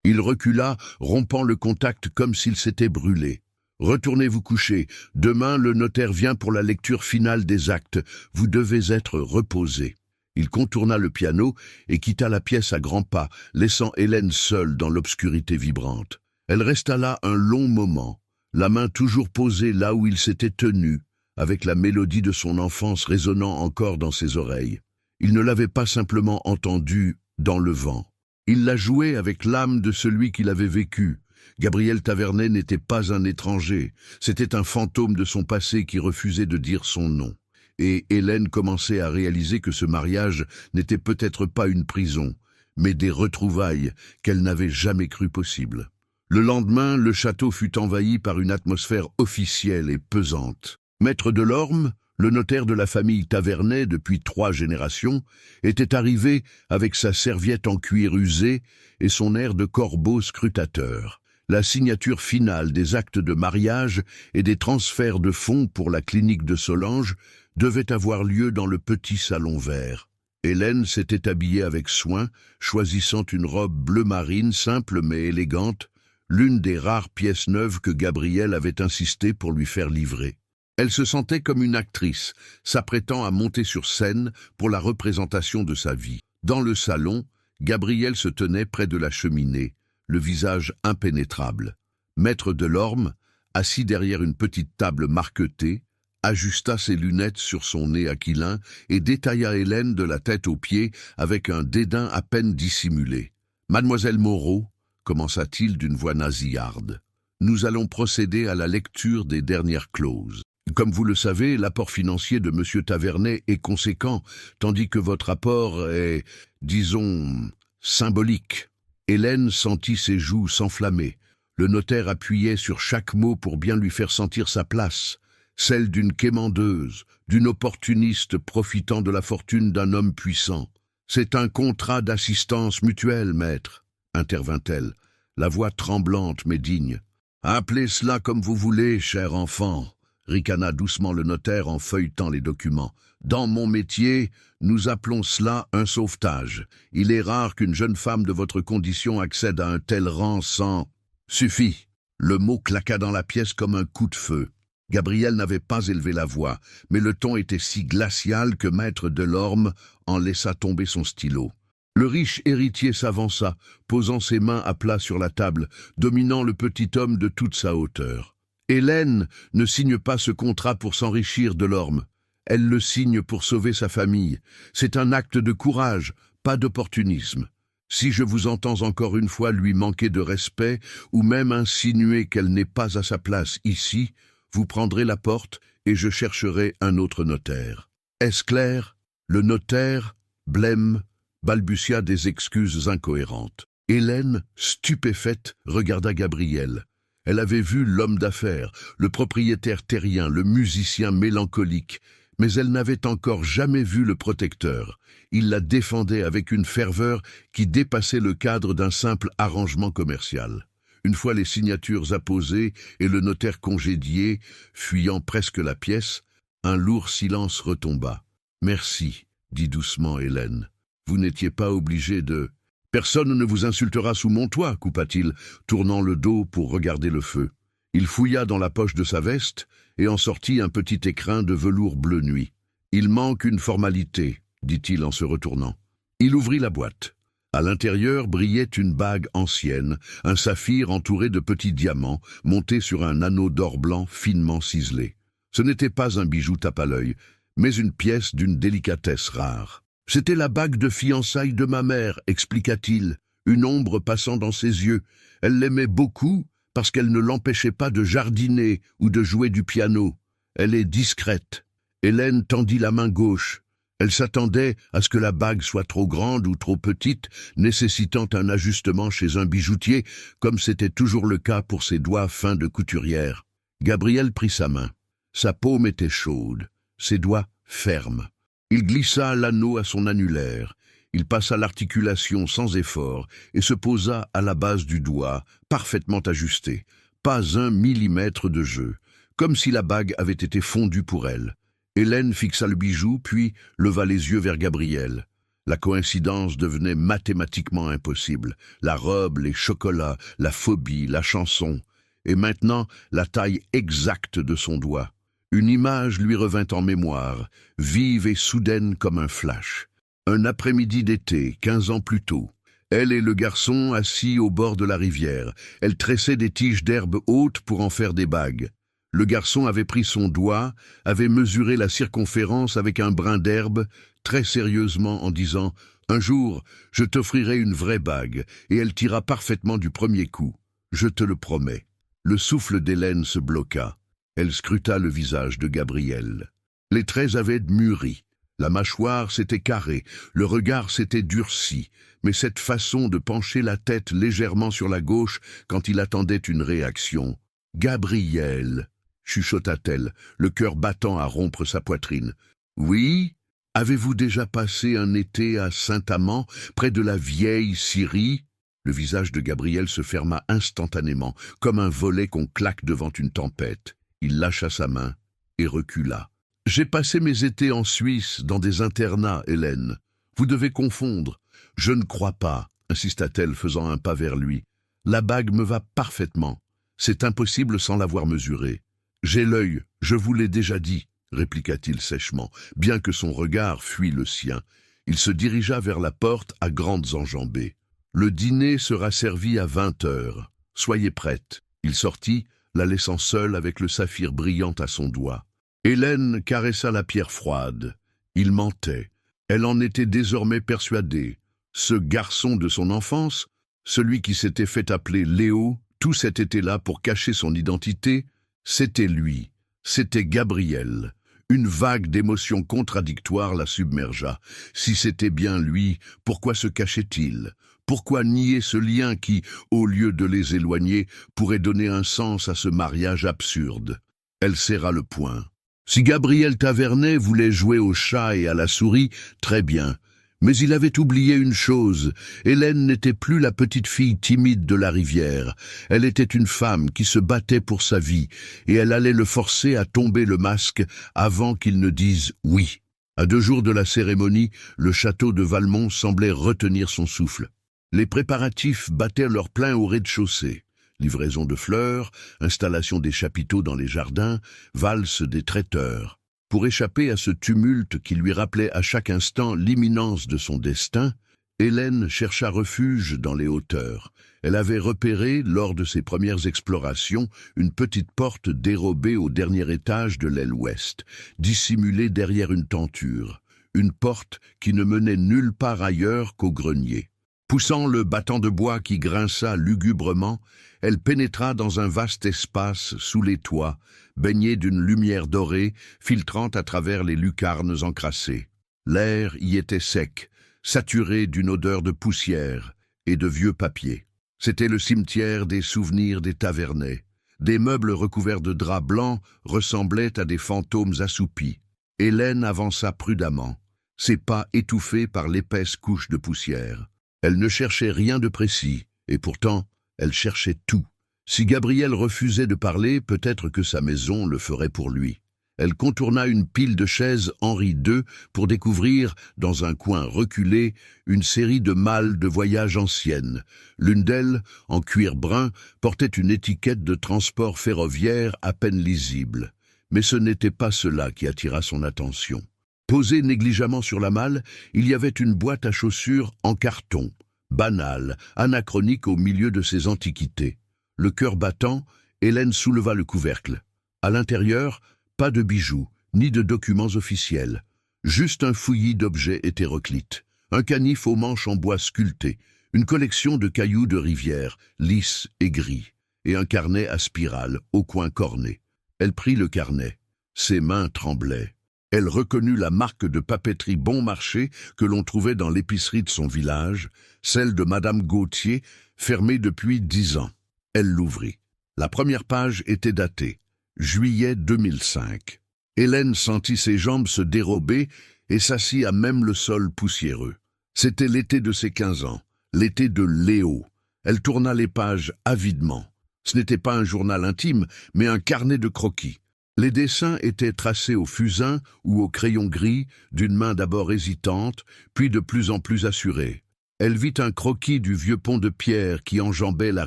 Il recula, rompant le contact comme s'il s'était brûlé. « Retournez vous coucher. Demain, le notaire vient pour la lecture finale des actes. Vous devez être reposé. » Il contourna le piano et quitta la pièce à grands pas, laissant Hélène seule dans l'obscurité vibrante. Elle resta là un long moment, la main toujours posée là où il s'était tenu, avec la mélodie de son enfance résonnant encore dans ses oreilles. Il ne l'avait pas simplement entendue dans le vent. Il la jouait avec l'âme de celui qui l'avait vécu. Gabriel Tavernet n'était pas un étranger, c'était un fantôme de son passé qui refusait de dire son nom. et Hélène commençait à réaliser que ce mariage n'était peut-être pas une prison, mais des retrouvailles qu'elle n'avait jamais cru possibles. Le lendemain, le château fut envahi par une atmosphère officielle et pesante. Maître Delorme, le notaire de la famille Tavernet depuis 3 générations, était arrivé avec sa serviette en cuir usé et son air de corbeau scrutateur. La signature finale des actes de mariage et des transferts de fonds pour la clinique de Solange devait avoir lieu dans le petit salon vert. Hélène s'était habillée avec soin, choisissant une robe bleu marine simple mais élégante, l'une des rares pièces neuves que Gabriel avait insisté pour lui faire livrer. Elle se sentait comme une actrice, s'apprêtant à monter sur scène pour la représentation de sa vie. Dans le salon, Gabriel se tenait près de la cheminée, le visage impénétrable. Maître Delorme, assis derrière une petite table marquetée, ajusta ses lunettes sur son nez aquilin et détailla Hélène de la tête aux pieds avec un dédain à peine dissimulé. « Mademoiselle Moreau », commença-t-il d'une voix nasillarde, « nous allons procéder à la lecture des dernières clauses. Comme vous le savez, l'apport financier de M. Tavernet est conséquent, tandis que votre apport est, disons, symbolique. » Hélène sentit ses joues s'enflammer. Le notaire appuyait sur chaque mot pour bien lui faire sentir sa place, celle d'une quémandeuse, d'une opportuniste profitant de la fortune d'un homme puissant. « C'est un contrat d'assistance mutuelle, maître, » intervint-elle, la voix tremblante mais digne. « Appelez cela comme vous voulez, cher enfant, » ricana doucement le notaire en feuilletant les documents. « Dans mon métier, nous appelons cela un sauvetage. Il est rare qu'une jeune femme de votre condition accède à un tel rang sans... » « Suffit !» Le mot claqua dans la pièce comme un coup de feu. Gabriel n'avait pas élevé la voix, mais le ton était si glacial que Maître Delorme en laissa tomber son stylo. Le riche héritier s'avança, posant ses mains à plat sur la table, dominant le petit homme de toute sa hauteur. « Hélène ne signe pas ce contrat pour s'enrichir, Delorme. Elle le signe pour sauver sa famille. C'est un acte de courage, pas d'opportunisme. Si je vous entends encore une fois lui manquer de respect ou même insinuer qu'elle n'est pas à sa place ici, vous prendrez la porte et je chercherai un autre notaire. » Est-ce clair ? Le notaire, blême, balbutia des excuses incohérentes. Hélène, stupéfaite, regarda Gabriel. Elle avait vu l'homme d'affaires, le propriétaire terrien, le musicien mélancolique, mais elle n'avait encore jamais vu le protecteur. Il la défendait avec une ferveur qui dépassait le cadre d'un simple arrangement commercial. Une fois les signatures apposées et le notaire congédié, fuyant presque la pièce, un lourd silence retomba. « Merci, » dit doucement Hélène. « Vous n'étiez pas obligé de... »« Personne ne vous insultera sous mon toit, » coupa-t-il, tournant le dos pour regarder le feu. Il fouilla dans la poche de sa veste et en sortit un petit écrin de velours bleu nuit. « Il manque une formalité, » dit-il en se retournant. Il ouvrit la boîte. À l'intérieur brillait une bague ancienne, un saphir entouré de petits diamants, monté sur un anneau d'or blanc finement ciselé. Ce n'était pas un bijou tape à l'œil, mais une pièce d'une délicatesse rare. « C'était la bague de fiançailles de ma mère, » expliqua-t-il, une ombre passant dans ses yeux. Elle l'aimait beaucoup parce qu'elle ne l'empêchait pas de jardiner ou de jouer du piano. Elle est discrète. Hélène tendit la main gauche. Elle s'attendait à ce que la bague soit trop grande ou trop petite, nécessitant un ajustement chez un bijoutier, comme c'était toujours le cas pour ses doigts fins de couturière. Gabriel prit sa main. Sa paume était chaude, ses doigts fermes. Il glissa l'anneau à son annulaire. Il passa l'articulation sans effort et se posa à la base du doigt, parfaitement ajusté. Pas 1 millimètre de jeu, comme si la bague avait été fondue pour elle. Hélène fixa le bijou, puis leva les yeux vers Gabriel. La coïncidence devenait mathématiquement impossible. La robe, les chocolats, la phobie, la chanson. Et maintenant, la taille exacte de son doigt. Une image lui revint en mémoire, vive et soudaine comme un flash. Un après-midi d'été, 15 ans plus tôt. Elle et le garçon assis au bord de la rivière. Elle tressait des tiges d'herbe hautes pour en faire des bagues. Le garçon avait pris son doigt, avait mesuré la circonférence avec un brin d'herbe, très sérieusement en disant « Un jour, je t'offrirai une vraie bague, et elle t'ira parfaitement du premier coup. Je te le promets. » Le souffle d'Hélène se bloqua. Elle scruta le visage de Gabriel. Les traits avaient mûri, la mâchoire s'était carrée, le regard s'était durci, mais cette façon de pencher la tête légèrement sur la gauche quand il attendait une réaction. « Gabriel !» chuchota-t-elle, le cœur battant à rompre sa poitrine. « Oui ? Avez-vous déjà passé un été à Saint-Amand, près de la vieille Syrie ?» Le visage de Gabriel se ferma instantanément, comme un volet qu'on claque devant une tempête. Il lâcha sa main et recula. « J'ai passé mes étés en Suisse, dans des internats, Hélène. Vous devez confondre. »« Je ne crois pas, » insista-t-elle, faisant un pas vers lui. « La bague me va parfaitement. C'est impossible sans l'avoir mesurée. »« J'ai l'œil, je vous l'ai déjà dit, » répliqua-t-il sèchement, bien que son regard fuit le sien. Il se dirigea vers la porte à grandes enjambées. « Le dîner sera servi à 20h. Soyez prête. » Il sortit, la laissant seule avec le saphir brillant à son doigt. Hélène caressa la pierre froide. Il mentait. Elle en était désormais persuadée. Ce garçon de son enfance, celui qui s'était fait appeler Léo, tout cet été-là pour cacher son identité, c'était lui. C'était Gabriel. Une vague d'émotions contradictoires la submergea. Si c'était bien lui, pourquoi se cachait-il ? Pourquoi nier ce lien qui, au lieu de les éloigner, pourrait donner un sens à ce mariage absurde ? Elle serra le poing. Si Gabriel Tavernet voulait jouer au chat et à la souris, très bien. Mais il avait oublié une chose. Hélène n'était plus la petite fille timide de la rivière. Elle était une femme qui se battait pour sa vie, et elle allait le forcer à tomber le masque avant qu'il ne dise oui. À 2 jours de la cérémonie, le château de Valmont semblait retenir son souffle. Les préparatifs battaient leur plein au rez-de-chaussée. Livraison de fleurs, installation des chapiteaux dans les jardins, valse des traiteurs. Pour échapper à ce tumulte qui lui rappelait à chaque instant l'imminence de son destin, Hélène chercha refuge dans les hauteurs. Elle avait repéré, lors de ses premières explorations, une petite porte dérobée au dernier étage de l'aile ouest, dissimulée derrière une tenture. Une porte qui ne menait nulle part ailleurs qu'au grenier. Poussant le battant de bois qui grinça lugubrement, elle pénétra dans un vaste espace sous les toits, baigné d'une lumière dorée, filtrant à travers les lucarnes encrassées. L'air y était sec, saturé d'une odeur de poussière et de vieux papier. C'était le cimetière des souvenirs des Tavernets. Des meubles recouverts de draps blancs ressemblaient à des fantômes assoupis. Hélène avança prudemment, ses pas étouffés par l'épaisse couche de poussière. Elle ne cherchait rien de précis, et pourtant, elle cherchait tout. Si Gabriel refusait de parler, peut-être que sa maison le ferait pour lui. Elle contourna une pile de chaises Henri II pour découvrir, dans un coin reculé, une série de malles de voyage anciennes. L'une d'elles, en cuir brun, portait une étiquette de transport ferroviaire à peine lisible. Mais ce n'était pas cela qui attira son attention. Posée négligemment sur la malle, il y avait une boîte à chaussures en carton, banale, anachronique au milieu de ses antiquités. Le cœur battant, Hélène souleva le couvercle. À l'intérieur, pas de bijoux, ni de documents officiels. Juste un fouillis d'objets hétéroclites. Un canif aux manches en bois sculpté, une collection de cailloux de rivière, lisses et gris, et un carnet à spirale, au coin corné. Elle prit le carnet. Ses mains tremblaient. Elle reconnut la marque de papeterie bon marché que l'on trouvait dans l'épicerie de son village, celle de Madame Gauthier, fermée depuis 10 ans. Elle l'ouvrit. La première page était datée, juillet 2005. Hélène sentit ses jambes se dérober et s'assit à même le sol poussiéreux. C'était l'été de ses 15 ans, l'été de Léo. Elle tourna les pages avidement. Ce n'était pas un journal intime, mais un carnet de croquis. Les dessins étaient tracés au fusain ou au crayon gris, d'une main d'abord hésitante, puis de plus en plus assurée. Elle vit un croquis du vieux pont de pierre qui enjambait la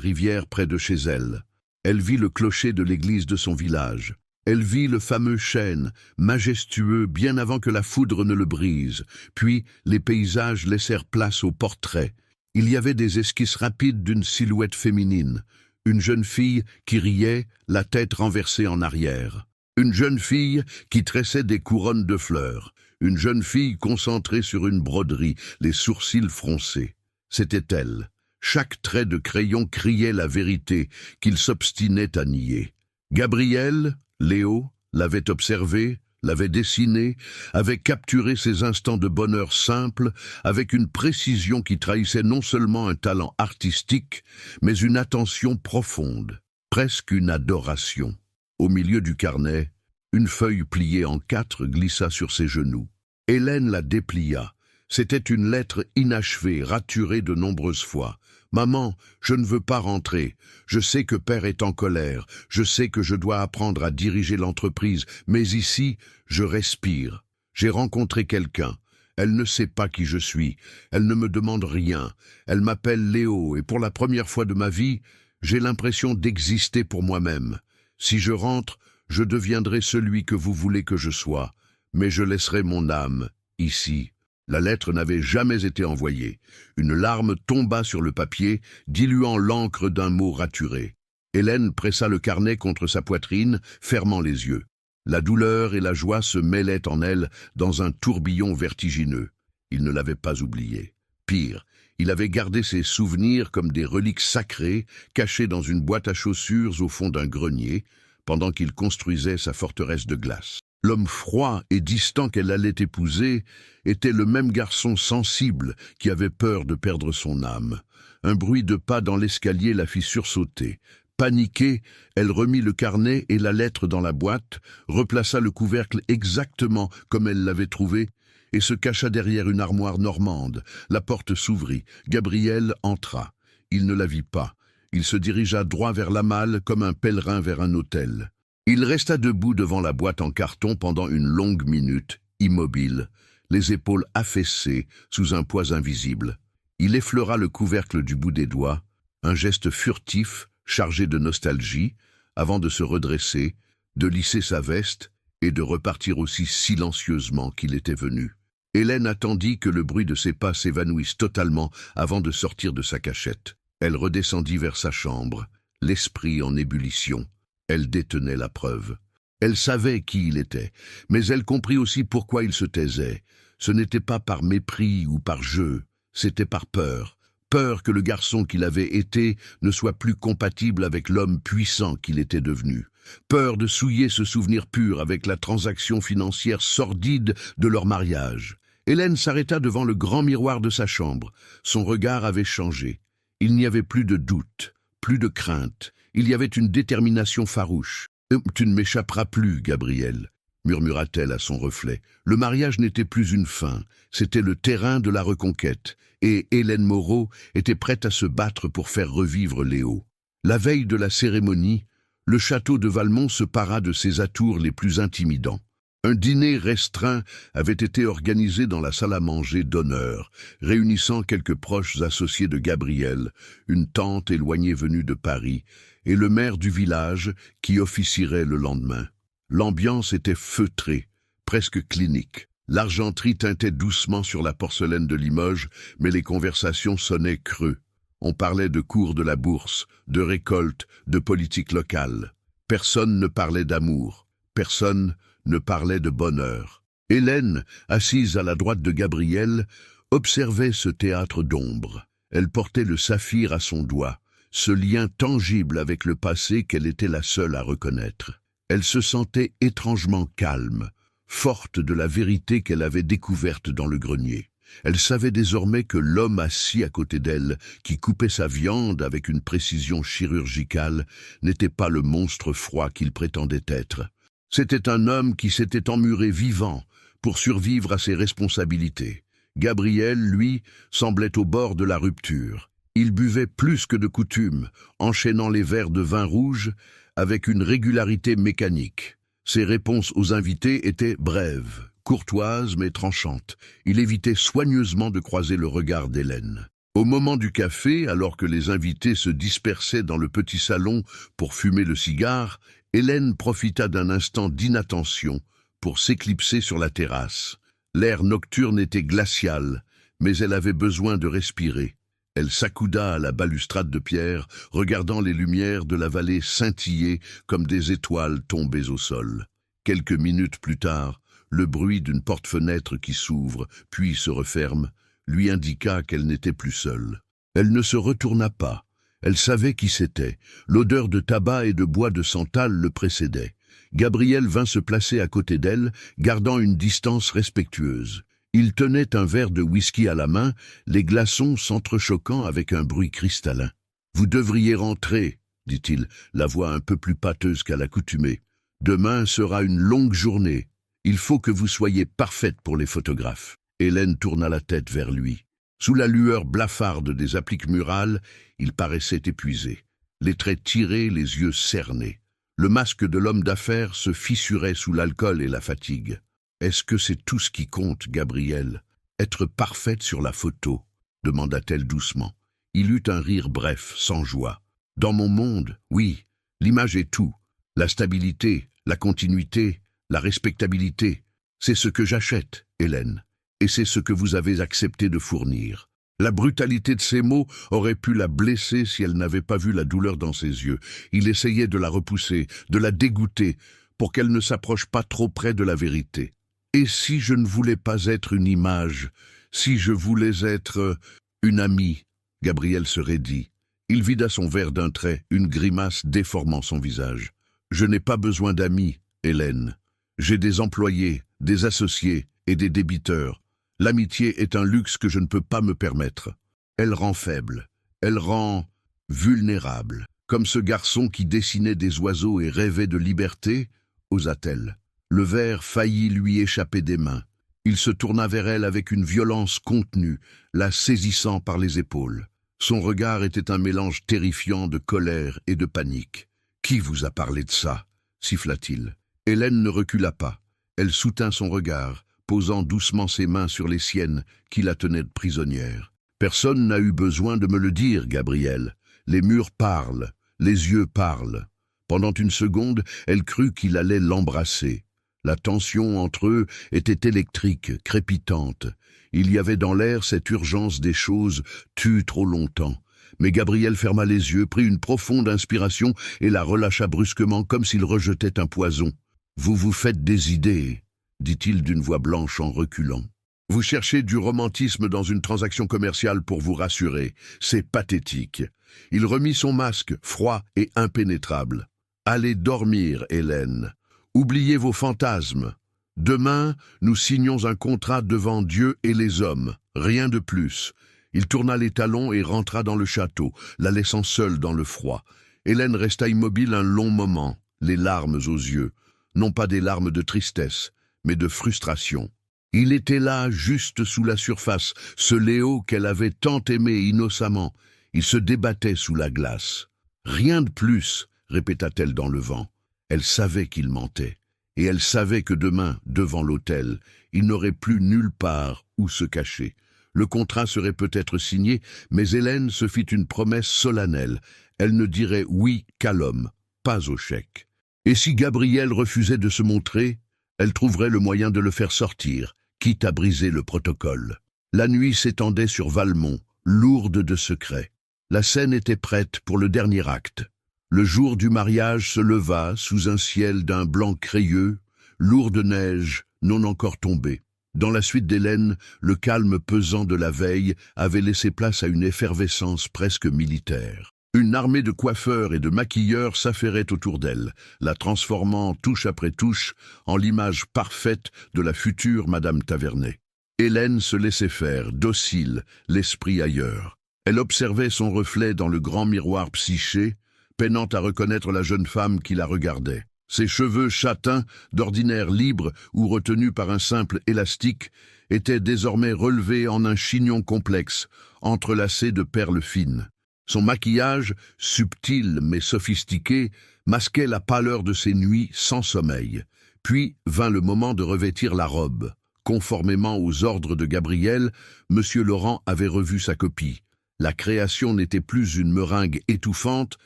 rivière près de chez elle. Elle vit le clocher de l'église de son village. Elle vit le fameux chêne, majestueux bien avant que la foudre ne le brise. Puis les paysages laissèrent place aux portraits. Il y avait des esquisses rapides d'une silhouette féminine. Une jeune fille qui riait, la tête renversée en arrière. Une jeune fille qui tressait des couronnes de fleurs. Une jeune fille concentrée sur une broderie, les sourcils froncés. C'était elle. Chaque trait de crayon criait la vérité qu'il s'obstinait à nier. Gabriel, Léo, l'avait observée, l'avait dessiné, avait capturé ces instants de bonheur simple avec une précision qui trahissait non seulement un talent artistique, mais une attention profonde, presque une adoration. Au milieu du carnet, une feuille pliée en 4 glissa sur ses genoux. Hélène la déplia. C'était une lettre inachevée, raturée de nombreuses fois. « Maman, je ne veux pas rentrer. Je sais que père est en colère. Je sais que je dois apprendre à diriger l'entreprise. Mais ici, je respire. J'ai rencontré quelqu'un. Elle ne sait pas qui je suis. Elle ne me demande rien. Elle m'appelle Léo et pour la première fois de ma vie, j'ai l'impression d'exister pour moi-même. Si je rentre, je deviendrai celui que vous voulez que je sois. Mais je laisserai mon âme ici. » La lettre n'avait jamais été envoyée. Une larme tomba sur le papier, diluant l'encre d'un mot raturé. Hélène pressa le carnet contre sa poitrine, fermant les yeux. La douleur et la joie se mêlaient en elle dans un tourbillon vertigineux. Il ne l'avait pas oublié. Pire, il avait gardé ses souvenirs comme des reliques sacrées, cachées dans une boîte à chaussures au fond d'un grenier, pendant qu'il construisait sa forteresse de glace. L'homme froid et distant qu'elle allait épouser était le même garçon sensible qui avait peur de perdre son âme. Un bruit de pas dans l'escalier la fit sursauter. Paniquée, elle remit le carnet et la lettre dans la boîte, replaça le couvercle exactement comme elle l'avait trouvé et se cacha derrière une armoire normande. La porte s'ouvrit. Gabriel entra. Il ne la vit pas. Il se dirigea droit vers la malle comme un pèlerin vers un autel. Il resta debout devant la boîte en carton pendant une longue minute, immobile, les épaules affaissées sous un poids invisible. Il effleura le couvercle du bout des doigts, un geste furtif, chargé de nostalgie, avant de se redresser, de lisser sa veste et de repartir aussi silencieusement qu'il était venu. Hélène attendit que le bruit de ses pas s'évanouisse totalement avant de sortir de sa cachette. Elle redescendit vers sa chambre, l'esprit en ébullition. Elle détenait la preuve. Elle savait qui il était, mais elle comprit aussi pourquoi il se taisait. Ce n'était pas par mépris ou par jeu, c'était par peur. Peur que le garçon qu'il avait été ne soit plus compatible avec l'homme puissant qu'il était devenu. Peur de souiller ce souvenir pur avec la transaction financière sordide de leur mariage. Hélène s'arrêta devant le grand miroir de sa chambre. Son regard avait changé. Il n'y avait plus de doute, plus de crainte. Il y avait une détermination farouche. « Tu ne m'échapperas plus, Gabriel », murmura-t-elle à son reflet. Le mariage n'était plus une fin, c'était le terrain de la reconquête, et Hélène Moreau était prête à se battre pour faire revivre Léo. La veille de la cérémonie, le château de Valmont se para de ses atours les plus intimidants. Un dîner restreint avait été organisé dans la salle à manger d'honneur, réunissant quelques proches associés de Gabriel, une tante éloignée venue de Paris, et le maire du village qui officierait le lendemain. L'ambiance était feutrée, presque clinique. L'argenterie teintait doucement sur la porcelaine de Limoges, mais les conversations sonnaient creux. On parlait de cours de la bourse, de récolte, de politique locale. Personne ne parlait d'amour. Personne ne parlait de bonheur. Hélène, assise à la droite de Gabriel, observait ce théâtre d'ombre. Elle portait le saphir à son doigt, ce lien tangible avec le passé qu'elle était la seule à reconnaître. Elle se sentait étrangement calme, forte de la vérité qu'elle avait découverte dans le grenier. Elle savait désormais que l'homme assis à côté d'elle, qui coupait sa viande avec une précision chirurgicale, n'était pas le monstre froid qu'il prétendait être. C'était un homme qui s'était emmuré vivant pour survivre à ses responsabilités. Gabriel, lui, semblait au bord de la rupture. Il buvait plus que de coutume, enchaînant les verres de vin rouge avec une régularité mécanique. Ses réponses aux invités étaient brèves, courtoises mais tranchantes. Il évitait soigneusement de croiser le regard d'Hélène. Au moment du café, alors que les invités se dispersaient dans le petit salon pour fumer le cigare, Hélène profita d'un instant d'inattention pour s'éclipser sur la terrasse. L'air nocturne était glacial, mais elle avait besoin de respirer. Elle s'accouda à la balustrade de pierre, regardant les lumières de la vallée scintiller comme des étoiles tombées au sol. Quelques minutes plus tard, le bruit d'une porte-fenêtre qui s'ouvre, puis se referme, lui indiqua qu'elle n'était plus seule. Elle ne se retourna pas. Elle savait qui c'était. L'odeur de tabac et de bois de santal le précédait. Gabriel vint se placer à côté d'elle, gardant une distance respectueuse. Il tenait un verre de whisky à la main, les glaçons s'entrechoquant avec un bruit cristallin. « Vous devriez rentrer, » dit-il, la voix un peu plus pâteuse qu'à l'accoutumée. « Demain sera une longue journée. Il faut que vous soyez parfaite pour les photographes. » Hélène tourna la tête vers lui. Sous la lueur blafarde des appliques murales, il paraissait épuisé. Les traits tirés, les yeux cernés. Le masque de l'homme d'affaires se fissurait sous l'alcool et la fatigue. « Est-ce que c'est tout ce qui compte, Gabriel? Être parfaite sur la photo ?» demanda-t-elle doucement. Il eut un rire bref, sans joie. « Dans mon monde, oui, l'image est tout. La stabilité, la continuité, la respectabilité. C'est ce que j'achète, Hélène. Et c'est ce que vous avez accepté de fournir. » La brutalité de ces mots aurait pu la blesser si elle n'avait pas vu la douleur dans ses yeux. Il essayait de la repousser, de la dégoûter, pour qu'elle ne s'approche pas trop près de la vérité. « Et si je ne voulais pas être une image, si je voulais être une amie ?» Gabriel se raidit. Il vida son verre d'un trait, une grimace déformant son visage. « Je n'ai pas besoin d'amis, Hélène. J'ai des employés, des associés et des débiteurs. L'amitié est un luxe que je ne peux pas me permettre. Elle rend faible, elle rend vulnérable. Comme ce garçon qui dessinait des oiseaux et rêvait de liberté, osa-t-elle. Le verre faillit lui échapper des mains. Il se tourna vers elle avec une violence contenue, la saisissant par les épaules. Son regard était un mélange terrifiant de colère et de panique. « Qui vous a parlé de ça ?» siffla-t-il. Hélène ne recula pas. Elle soutint son regard, posant doucement ses mains sur les siennes qui la tenaient prisonnière. « Personne n'a eu besoin de me le dire, Gabriel. Les murs parlent, les yeux parlent. » Pendant une seconde, elle crut qu'il allait l'embrasser. La tension entre eux était électrique, crépitante. Il y avait dans l'air cette urgence des choses tues trop longtemps. Mais Gabriel ferma les yeux, prit une profonde inspiration et la relâcha brusquement comme s'il rejetait un poison. « Vous vous faites des idées », dit-il d'une voix blanche en reculant. « Vous cherchez du romantisme dans une transaction commerciale pour vous rassurer. C'est pathétique. » Il remit son masque, froid et impénétrable. « Allez dormir, Hélène. Oubliez vos fantasmes. Demain, nous signons un contrat devant Dieu et les hommes. Rien de plus. » Il tourna les talons et rentra dans le château, la laissant seule dans le froid. Hélène resta immobile un long moment, les larmes aux yeux. Non pas des larmes de tristesse, mais de frustration. Il était là, juste sous la surface, ce Léo qu'elle avait tant aimé innocemment. Il se débattait sous la glace. « Rien de plus », répéta-t-elle dans le vent. Elle savait qu'il mentait, et elle savait que demain, devant l'autel, il n'aurait plus nulle part où se cacher. Le contrat serait peut-être signé, mais Hélène se fit une promesse solennelle. Elle ne dirait oui qu'à l'homme, pas au chèque. Et si Gabriel refusait de se montrer, elle trouverait le moyen de le faire sortir, quitte à briser le protocole. La nuit s'étendait sur Valmont, lourde de secrets. La scène était prête pour le dernier acte. Le jour du mariage se leva sous un ciel d'un blanc crayeux, lourd de neige non encore tombée. Dans la suite d'Hélène, le calme pesant de la veille avait laissé place à une effervescence presque militaire. Une armée de coiffeurs et de maquilleurs s'affairait autour d'elle, la transformant touche après touche en l'image parfaite de la future Madame Tavernet. Hélène se laissait faire, docile, l'esprit ailleurs. Elle observait son reflet dans le grand miroir psyché, peinant à reconnaître la jeune femme qui la regardait. Ses cheveux châtains, d'ordinaire libres ou retenus par un simple élastique, étaient désormais relevés en un chignon complexe, entrelacé de perles fines. Son maquillage, subtil mais sophistiqué, masquait la pâleur de ses nuits sans sommeil. Puis vint le moment de revêtir la robe. Conformément aux ordres de Gabriel, M. Laurent avait revu sa copie. La création n'était plus une meringue étouffante,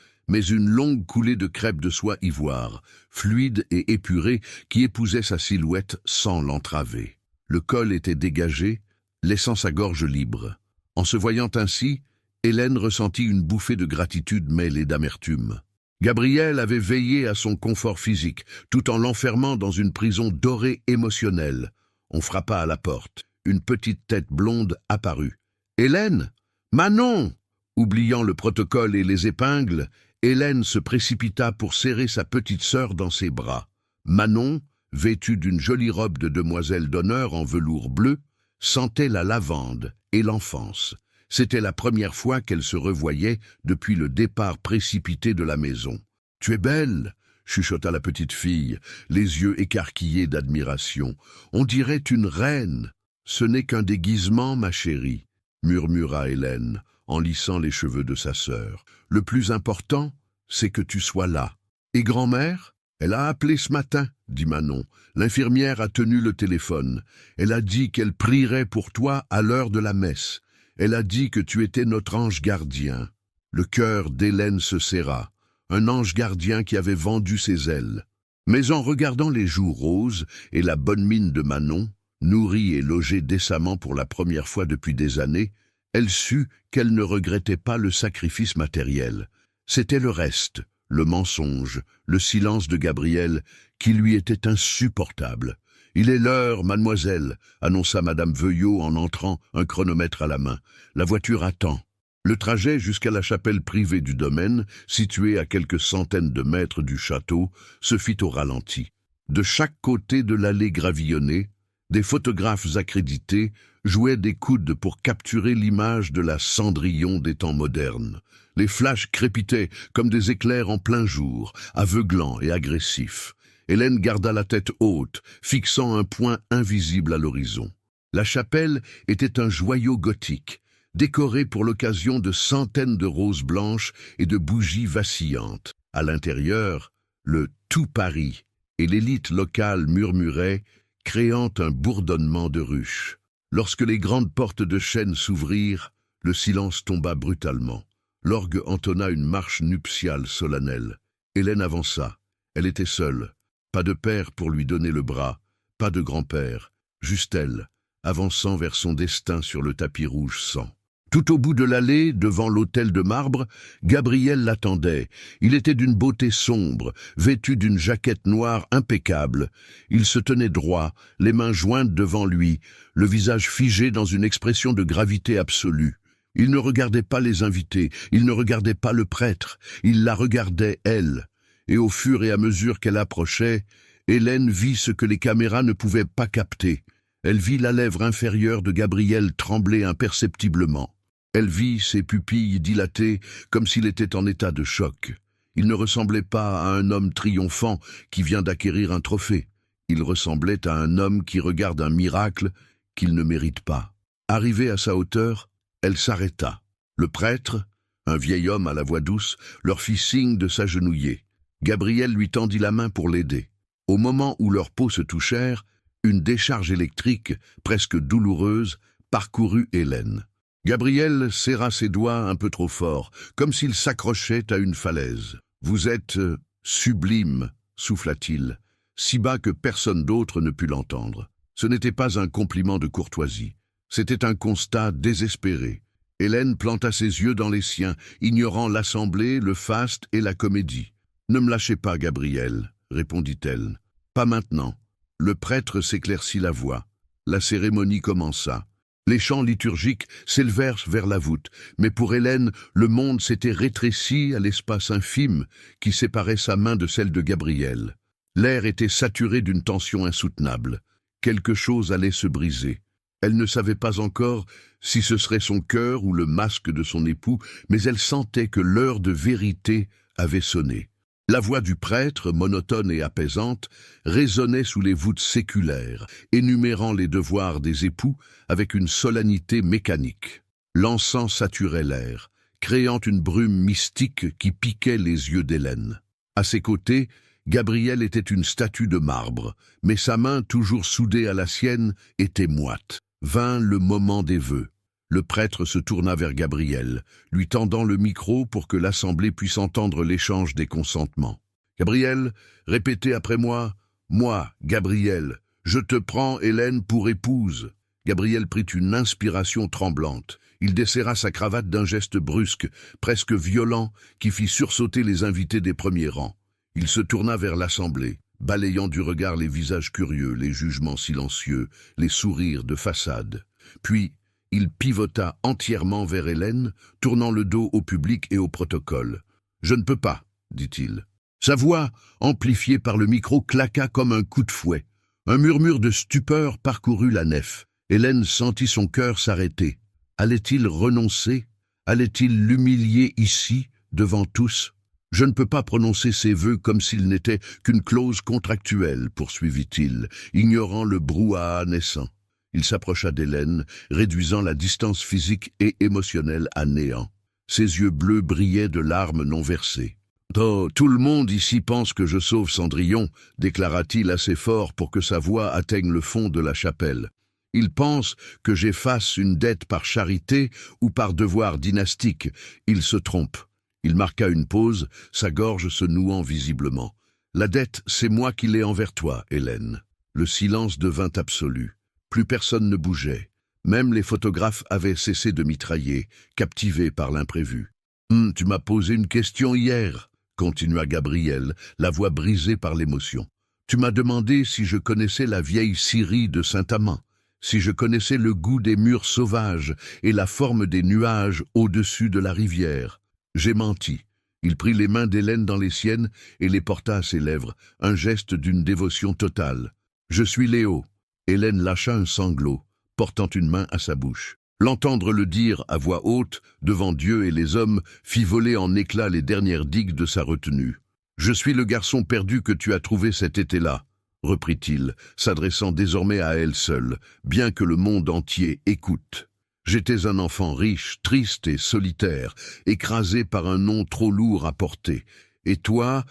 mais une longue coulée de crêpe de soie ivoire, fluide et épurée, qui épousait sa silhouette sans l'entraver. Le col était dégagé, laissant sa gorge libre. En se voyant ainsi, Hélène ressentit une bouffée de gratitude mêlée d'amertume. Gabriel avait veillé à son confort physique, tout en l'enfermant dans une prison dorée émotionnelle. On frappa à la porte. Une petite tête blonde apparut. « Hélène ! Manon !» Oubliant le protocole et les épingles, Hélène se précipita pour serrer sa petite sœur dans ses bras. Manon, vêtue d'une jolie robe de demoiselle d'honneur en velours bleu, sentait la lavande et l'enfance. C'était la première fois qu'elle se revoyait depuis le départ précipité de la maison. « Tu es belle !» chuchota la petite fille, les yeux écarquillés d'admiration. « On dirait une reine !»« Ce n'est qu'un déguisement, ma chérie », murmura Hélène, en lissant les cheveux de sa sœur. « Le plus important, c'est que tu sois là. »« Et grand-mère ? Elle a appelé ce matin, » dit Manon. « L'infirmière a tenu le téléphone. Elle a dit qu'elle prierait pour toi à l'heure de la messe. Elle a dit que tu étais notre ange gardien. » Le cœur d'Hélène se serra. Un ange gardien qui avait vendu ses ailes. Mais en regardant les joues roses et la bonne mine de Manon, nourrie et logée décemment pour la première fois depuis des années, elle sut qu'elle ne regrettait pas le sacrifice matériel. C'était le reste, le mensonge, le silence de Gabriel, qui lui était insupportable. « Il est l'heure, mademoiselle », annonça madame Veuillot en entrant, un chronomètre à la main. « La voiture attend. » Le trajet jusqu'à la chapelle privée du domaine, située à quelques centaines de mètres du château, se fit au ralenti. De chaque côté de l'allée gravillonnée, des photographes accrédités jouaient des coudes pour capturer l'image de la Cendrillon des temps modernes. Les flashs crépitaient comme des éclairs en plein jour, aveuglants et agressifs. Hélène garda la tête haute, fixant un point invisible à l'horizon. La chapelle était un joyau gothique, décoré pour l'occasion de centaines de roses blanches et de bougies vacillantes. À l'intérieur, le « tout Paris » et l'élite locale murmuraient, créant un bourdonnement de ruches. Lorsque les grandes portes de chêne s'ouvrirent, le silence tomba brutalement. L'orgue entonna une marche nuptiale solennelle. Hélène avança. Elle était seule. Pas de père pour lui donner le bras, pas de grand-père, juste elle, avançant vers son destin sur le tapis rouge sang. Tout au bout de l'allée, devant l'autel de marbre, Gabriel l'attendait. Il était d'une beauté sombre, vêtu d'une jaquette noire impeccable. Il se tenait droit, les mains jointes devant lui, le visage figé dans une expression de gravité absolue. Il ne regardait pas les invités, il ne regardait pas le prêtre, il la regardait, elle. Et au fur et à mesure qu'elle approchait, Hélène vit ce que les caméras ne pouvaient pas capter. Elle vit la lèvre inférieure de Gabriel trembler imperceptiblement. Elle vit ses pupilles dilatées comme s'il était en état de choc. Il ne ressemblait pas à un homme triomphant qui vient d'acquérir un trophée. Il ressemblait à un homme qui regarde un miracle qu'il ne mérite pas. Arrivée à sa hauteur, elle s'arrêta. Le prêtre, un vieil homme à la voix douce, leur fit signe de s'agenouiller. Gabriel lui tendit la main pour l'aider. Au moment où leurs peaux se touchèrent, une décharge électrique, presque douloureuse, parcourut Hélène. Gabriel serra ses doigts un peu trop fort, comme s'il s'accrochait à une falaise. « Vous êtes sublime », souffla-t-il, si bas que personne d'autre ne put l'entendre. Ce n'était pas un compliment de courtoisie, c'était un constat désespéré. Hélène planta ses yeux dans les siens, ignorant l'assemblée, le faste et la comédie. « Ne me lâchez pas, Gabriel », répondit-elle. « Pas maintenant. » Le prêtre s'éclaircit la voix. La cérémonie commença. Les chants liturgiques s'élevèrent vers la voûte, mais pour Hélène, le monde s'était rétréci à l'espace infime qui séparait sa main de celle de Gabriel. L'air était saturé d'une tension insoutenable. Quelque chose allait se briser. Elle ne savait pas encore si ce serait son cœur ou le masque de son époux, mais elle sentait que l'heure de vérité avait sonné. La voix du prêtre, monotone et apaisante, résonnait sous les voûtes séculaires, énumérant les devoirs des époux avec une solennité mécanique. L'encens saturait l'air, créant une brume mystique qui piquait les yeux d'Hélène. À ses côtés, Gabriel était une statue de marbre, mais sa main, toujours soudée à la sienne, était moite. Vint le moment des vœux. Le prêtre se tourna vers Gabriel, lui tendant le micro pour que l'assemblée puisse entendre l'échange des consentements. « Gabriel, répétez après moi, « Moi, Gabriel, je te prends, Hélène, pour épouse. » Gabriel prit une inspiration tremblante. Il desserra sa cravate d'un geste brusque, presque violent, qui fit sursauter les invités des premiers rangs. Il se tourna vers l'assemblée, balayant du regard les visages curieux, les jugements silencieux, les sourires de façade. Puis, il pivota entièrement vers Hélène, tournant le dos au public et au protocole. « Je ne peux pas, dit-il. Sa voix, amplifiée par le micro, claqua comme un coup de fouet. Un murmure de stupeur parcourut la nef. Hélène sentit son cœur s'arrêter. Allait-il renoncer? Allait-il l'humilier ici, devant tous? Je ne peux pas prononcer ces vœux comme s'ils n'étaient qu'une clause contractuelle, poursuivit-il, ignorant le brouhaha naissant. Il s'approcha d'Hélène, réduisant la distance physique et émotionnelle à néant. Ses yeux bleus brillaient de larmes non versées. « Oh, tout le monde ici pense que je sauve Cendrillon », déclara-t-il assez fort pour que sa voix atteigne le fond de la chapelle. « Ils pensent que j'efface une dette par charité ou par devoir dynastique. Ils se trompent. » Il marqua une pause, sa gorge se nouant visiblement. « La dette, c'est moi qui l'ai envers toi, Hélène. » Le silence devint absolu. Plus personne ne bougeait. Même les photographes avaient cessé de mitrailler, captivés par l'imprévu. « Tu m'as posé une question hier », continua Gabriel, la voix brisée par l'émotion. « Tu m'as demandé si je connaissais la vieille Syrie de Saint-Amand, si je connaissais le goût des murs sauvages et la forme des nuages au-dessus de la rivière. J'ai menti. » Il prit les mains d'Hélène dans les siennes et les porta à ses lèvres, un geste d'une dévotion totale. « Je suis Léo. » Hélène lâcha un sanglot, portant une main à sa bouche. L'entendre le dire à voix haute, devant Dieu et les hommes, fit voler en éclats les dernières digues de sa retenue. « Je suis le garçon perdu que tu as trouvé cet été-là, » reprit-il, s'adressant désormais à elle seule, bien que le monde entier écoute. « J'étais un enfant riche, triste et solitaire, écrasé par un nom trop lourd à porter. Et toi,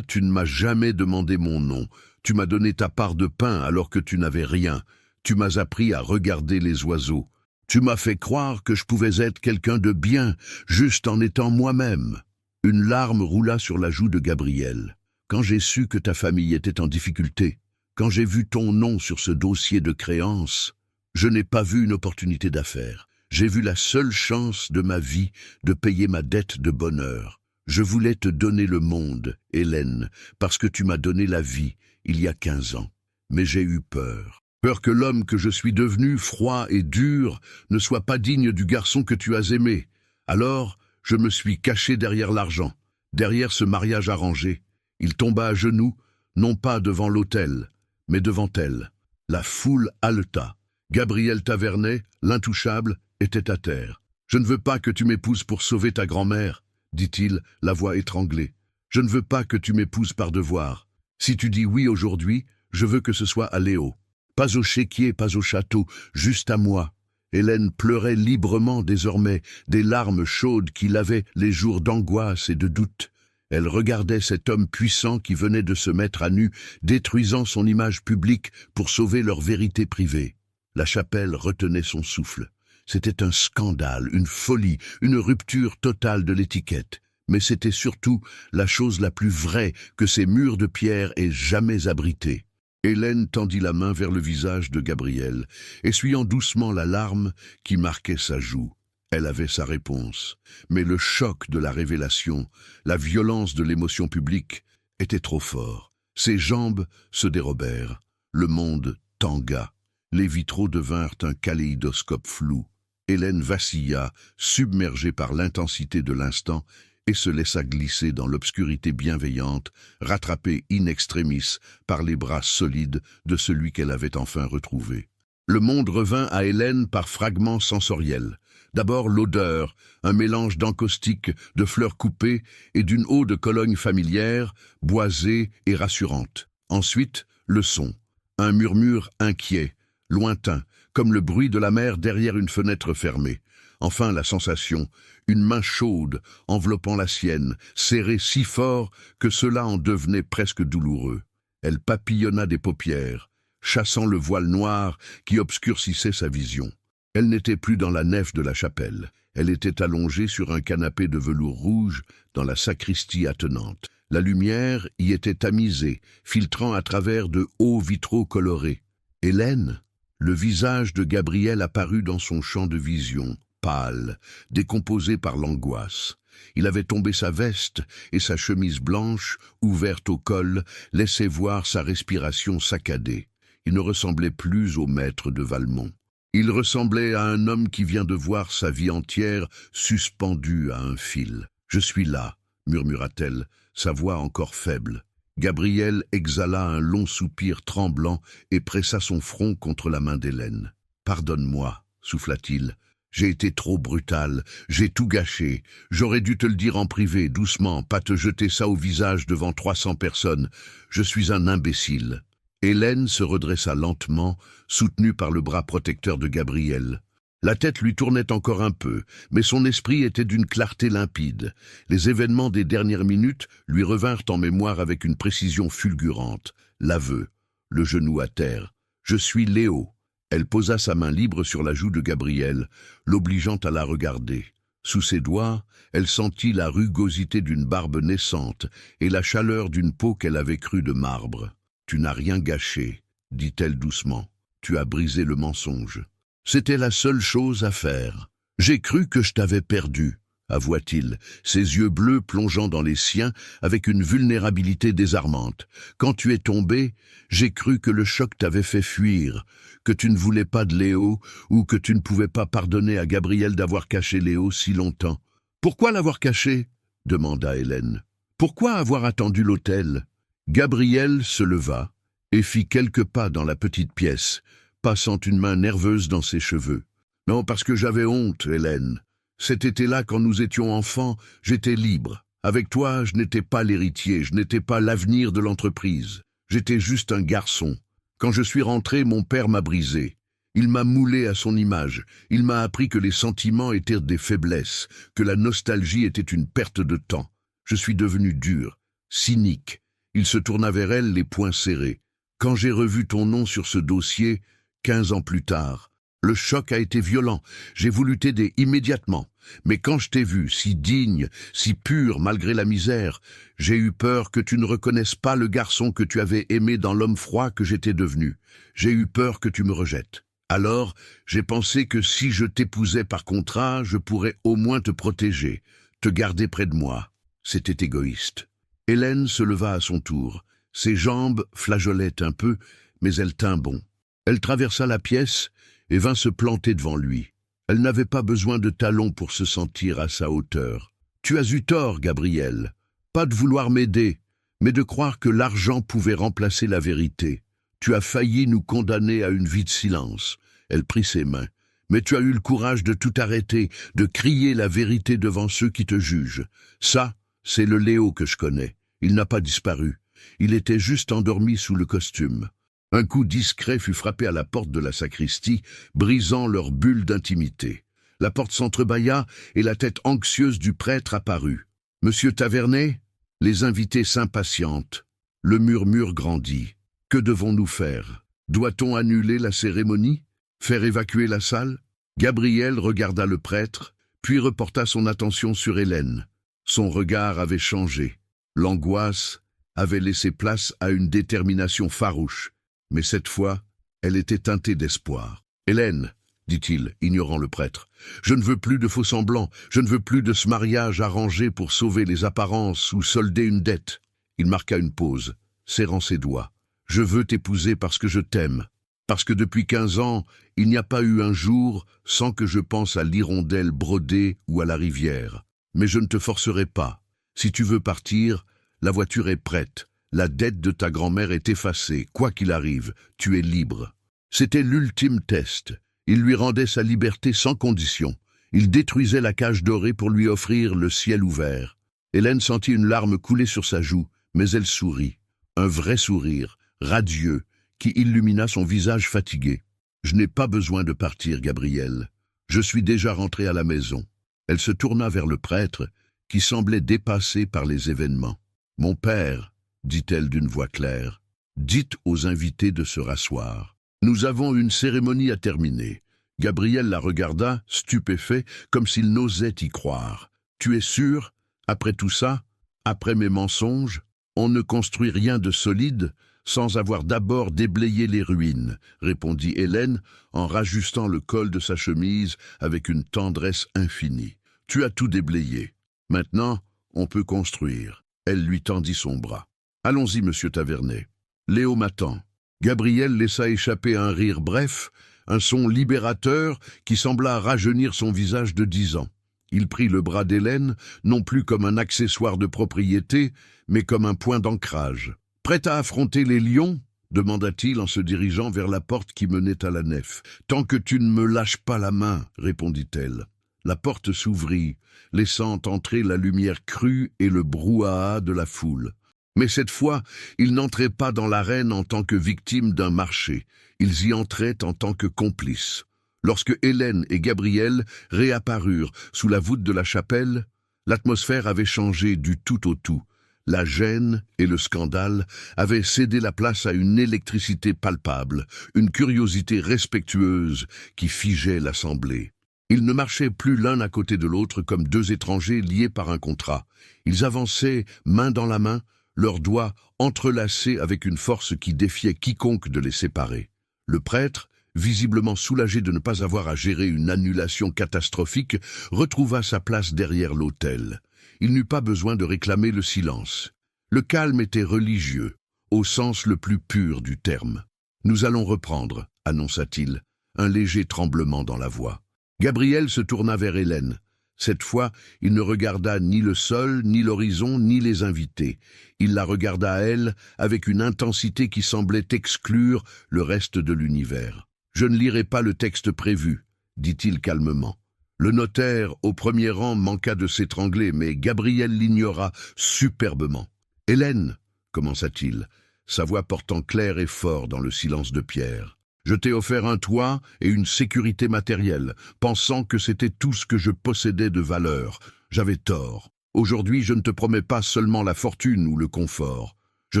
tu ne m'as jamais demandé mon nom. Tu m'as donné ta part de pain alors que tu n'avais rien. Tu m'as appris à regarder les oiseaux. Tu m'as fait croire que je pouvais être quelqu'un de bien, juste en étant moi-même. » Une larme roula sur la joue de Gabriel. « Quand j'ai su que ta famille était en difficulté, quand j'ai vu ton nom sur ce dossier de créance, je n'ai pas vu une opportunité d'affaires. J'ai vu la seule chance de ma vie de payer ma dette de bonheur. Je voulais te donner le monde, Hélène, parce que tu m'as donné la vie il y a 15 ans. Mais j'ai eu peur. Peur que l'homme que je suis devenu, froid et dur, ne soit pas digne du garçon que tu as aimé. Alors, je me suis caché derrière l'argent, derrière ce mariage arrangé. Il tomba à genoux, non pas devant l'autel, mais devant elle. La foule haleta. Gabriel Tavernet, l'intouchable, était à terre. « Je ne veux pas que tu m'épouses pour sauver ta grand-mère, » dit-il, la voix étranglée. « Je ne veux pas que tu m'épouses par devoir. Si tu dis oui aujourd'hui, je veux que ce soit à Léo. Pas au chéquier, pas au château, juste à moi. » Hélène pleurait librement désormais, des larmes chaudes qui lavaient les jours d'angoisse et de doute. Elle regardait cet homme puissant qui venait de se mettre à nu, détruisant son image publique pour sauver leur vérité privée. La chapelle retenait son souffle. C'était un scandale, une folie, une rupture totale de l'étiquette. Mais c'était surtout la chose la plus vraie que ces murs de pierre aient jamais abritée. Hélène tendit la main vers le visage de Gabriel, essuyant doucement la larme qui marquait sa joue. Elle avait sa réponse. Mais le choc de la révélation, la violence de l'émotion publique, était trop fort. Ses jambes se dérobèrent. Le monde tangua. Les vitraux devinrent un kaléidoscope flou. Hélène vacilla, submergée par l'intensité de l'instant, et se laissa glisser dans l'obscurité bienveillante, rattrapée in extremis par les bras solides de celui qu'elle avait enfin retrouvé. Le monde revint à Hélène par fragments sensoriels. D'abord l'odeur, un mélange d'encaustique, de fleurs coupées et d'une eau de Cologne familière, boisée et rassurante. Ensuite, le son, un murmure inquiet, lointain, comme le bruit de la mer derrière une fenêtre fermée. Enfin la sensation, une main chaude enveloppant la sienne, serrée si fort que cela en devenait presque douloureux. Elle papillonna des paupières, chassant le voile noir qui obscurcissait sa vision. Elle n'était plus dans la nef de la chapelle. Elle était allongée sur un canapé de velours rouge dans la sacristie attenante. La lumière y était tamisée, filtrant à travers de hauts vitraux colorés. Hélène, le visage de Gabriel apparut dans son champ de vision, pâle, décomposé par l'angoisse. Il avait tombé sa veste et sa chemise blanche, ouverte au col, laissait voir sa respiration saccadée. Il ne ressemblait plus au maître de Valmont. Il ressemblait à un homme qui vient de voir sa vie entière suspendue à un fil. « Je suis là », murmura-t-elle, sa voix encore faible. Gabriel exhala un long soupir tremblant et pressa son front contre la main d'Hélène. « Pardonne-moi, souffla-t-il. J'ai été trop brutal, j'ai tout gâché. J'aurais dû te le dire en privé, doucement, pas te jeter ça au visage devant 300 personnes. Je suis un imbécile. » Hélène se redressa lentement, soutenue par le bras protecteur de Gabriel. La tête lui tournait encore un peu, mais son esprit était d'une clarté limpide. Les événements des dernières minutes lui revinrent en mémoire avec une précision fulgurante. L'aveu, le genou à terre. « Je suis Léo ». Elle posa sa main libre sur la joue de Gabriel, l'obligeant à la regarder. Sous ses doigts, elle sentit la rugosité d'une barbe naissante et la chaleur d'une peau qu'elle avait crue de marbre. « Tu n'as rien gâché, dit-elle doucement. Tu as brisé le mensonge. C'était la seule chose à faire. J'ai cru que je t'avais perdu, avoua-t-il, ses yeux bleus plongeant dans les siens avec une vulnérabilité désarmante. Quand tu es tombé, j'ai cru que le choc t'avait fait fuir, que tu ne voulais pas de Léo ou que tu ne pouvais pas pardonner à Gabriel d'avoir caché Léo si longtemps. Pourquoi l'avoir caché ? Demanda Hélène. Pourquoi avoir attendu l'hôtel ? Gabriel se leva et fit quelques pas dans la petite pièce, passant une main nerveuse dans ses cheveux. « Non, parce que j'avais honte, Hélène. Cet été-là, quand nous étions enfants, j'étais libre. Avec toi, je n'étais pas l'héritier, je n'étais pas l'avenir de l'entreprise. J'étais juste un garçon. Quand je suis rentré, mon père m'a brisé. Il m'a moulé à son image. Il m'a appris que les sentiments étaient des faiblesses, que la nostalgie était une perte de temps. Je suis devenu dur, cynique. » Il se tourna vers elle, les poings serrés. « Quand j'ai revu ton nom sur ce dossier, 15 ans plus tard, le choc a été violent. J'ai voulu t'aider immédiatement. Mais quand je t'ai vu, si digne, si pur malgré la misère, j'ai eu peur que tu ne reconnaisses pas le garçon que tu avais aimé dans l'homme froid que j'étais devenu. J'ai eu peur que tu me rejettes. Alors, j'ai pensé que si je t'épousais par contrat, je pourrais au moins te protéger, te garder près de moi. C'était égoïste. » Hélène se leva à son tour. Ses jambes flageolaient un peu, mais elle tint bon. Elle traversa la pièce et vint se planter devant lui. Elle n'avait pas besoin de talons pour se sentir à sa hauteur. « Tu as eu tort, Gabriel. Pas de vouloir m'aider, mais de croire que l'argent pouvait remplacer la vérité. Tu as failli nous condamner à une vie de silence. » Elle prit ses mains. « Mais tu as eu le courage de tout arrêter, de crier la vérité devant ceux qui te jugent. Ça, c'est le Léo que je connais. Il n'a pas disparu. Il était juste endormi sous le costume. » Un coup discret fut frappé à la porte de la sacristie, brisant leur bulle d'intimité. La porte s'entrebâilla et la tête anxieuse du prêtre apparut. « Monsieur Tavernet ?» Les invités s'impatientent. Le murmure grandit. « Que devons-nous faire ? Doit-on annuler la cérémonie ? Faire évacuer la salle ?» Gabriel regarda le prêtre, puis reporta son attention sur Hélène. Son regard avait changé. L'angoisse avait laissé place à une détermination farouche. Mais cette fois, elle était teintée d'espoir. « Hélène, » dit-il, ignorant le prêtre, « je ne veux plus de faux-semblants, je ne veux plus de ce mariage arrangé pour sauver les apparences ou solder une dette. » Il marqua une pause, serrant ses doigts. « Je veux t'épouser parce que je t'aime, parce que depuis 15 ans, il n'y a pas eu un jour sans que je pense à l'hirondelle brodée ou à la rivière. Mais je ne te forcerai pas. Si tu veux partir, la voiture est prête. La dette de ta grand-mère est effacée. Quoi qu'il arrive, tu es libre. » C'était l'ultime test. Il lui rendait sa liberté sans condition. Il détruisait la cage dorée pour lui offrir le ciel ouvert. Hélène sentit une larme couler sur sa joue, mais elle sourit. Un vrai sourire, radieux, qui illumina son visage fatigué. « Je n'ai pas besoin de partir, Gabriel. Je suis déjà rentrée à la maison. » Elle se tourna vers le prêtre, qui semblait dépassé par les événements. « Mon père, » dit-elle d'une voix claire, « dites aux invités de se rasseoir. Nous avons une cérémonie à terminer. » Gabriel la regarda, stupéfait, comme s'il n'osait y croire. « Tu es sûr, après tout ça, après mes mensonges, on ne construit rien de solide sans avoir d'abord déblayé les ruines, » répondit Hélène en rajustant le col de sa chemise avec une tendresse infinie. « Tu as tout déblayé. Maintenant, on peut construire. » Elle lui tendit son bras. « Allons-y, monsieur Tavernet. Léo m'attend. » Gabriel laissa échapper un rire bref, un son libérateur qui sembla rajeunir son visage de 10 ans. Il prit le bras d'Hélène, non plus comme un accessoire de propriété, mais comme un point d'ancrage. « Prête à affronter les lions ?» demanda-t-il en se dirigeant vers la porte qui menait à la nef. « Tant que tu ne me lâches pas la main, » répondit-elle. La porte s'ouvrit, laissant entrer la lumière crue et le brouhaha de la foule. Mais cette fois, ils n'entraient pas dans l'arène en tant que victimes d'un marché. Ils y entraient en tant que complices. Lorsque Hélène et Gabriel réapparurent sous la voûte de la chapelle, l'atmosphère avait changé du tout au tout. La gêne et le scandale avaient cédé la place à une électricité palpable, une curiosité respectueuse qui figeait l'assemblée. Ils ne marchaient plus l'un à côté de l'autre comme deux étrangers liés par un contrat. Ils avançaient main dans la main, leurs doigts entrelacés avec une force qui défiait quiconque de les séparer. Le prêtre, visiblement soulagé de ne pas avoir à gérer une annulation catastrophique, retrouva sa place derrière l'autel. Il n'eut pas besoin de réclamer le silence. Le calme était religieux, au sens le plus pur du terme. « Nous allons reprendre », annonça-t-il, un léger tremblement dans la voix. Gabriel se tourna vers Hélène. Cette fois, il ne regarda ni le sol, ni l'horizon, ni les invités. Il la regarda elle avec une intensité qui semblait exclure le reste de l'univers. « Je ne lirai pas le texte prévu, » dit-il calmement. Le notaire, au premier rang, manqua de s'étrangler, mais Gabriel l'ignora superbement. « Hélène, » commença-t-il, sa voix portant clair et fort dans le silence de pierre. « Je t'ai offert un toit et une sécurité matérielle, pensant que c'était tout ce que je possédais de valeur. J'avais tort. Aujourd'hui, je ne te promets pas seulement la fortune ou le confort. Je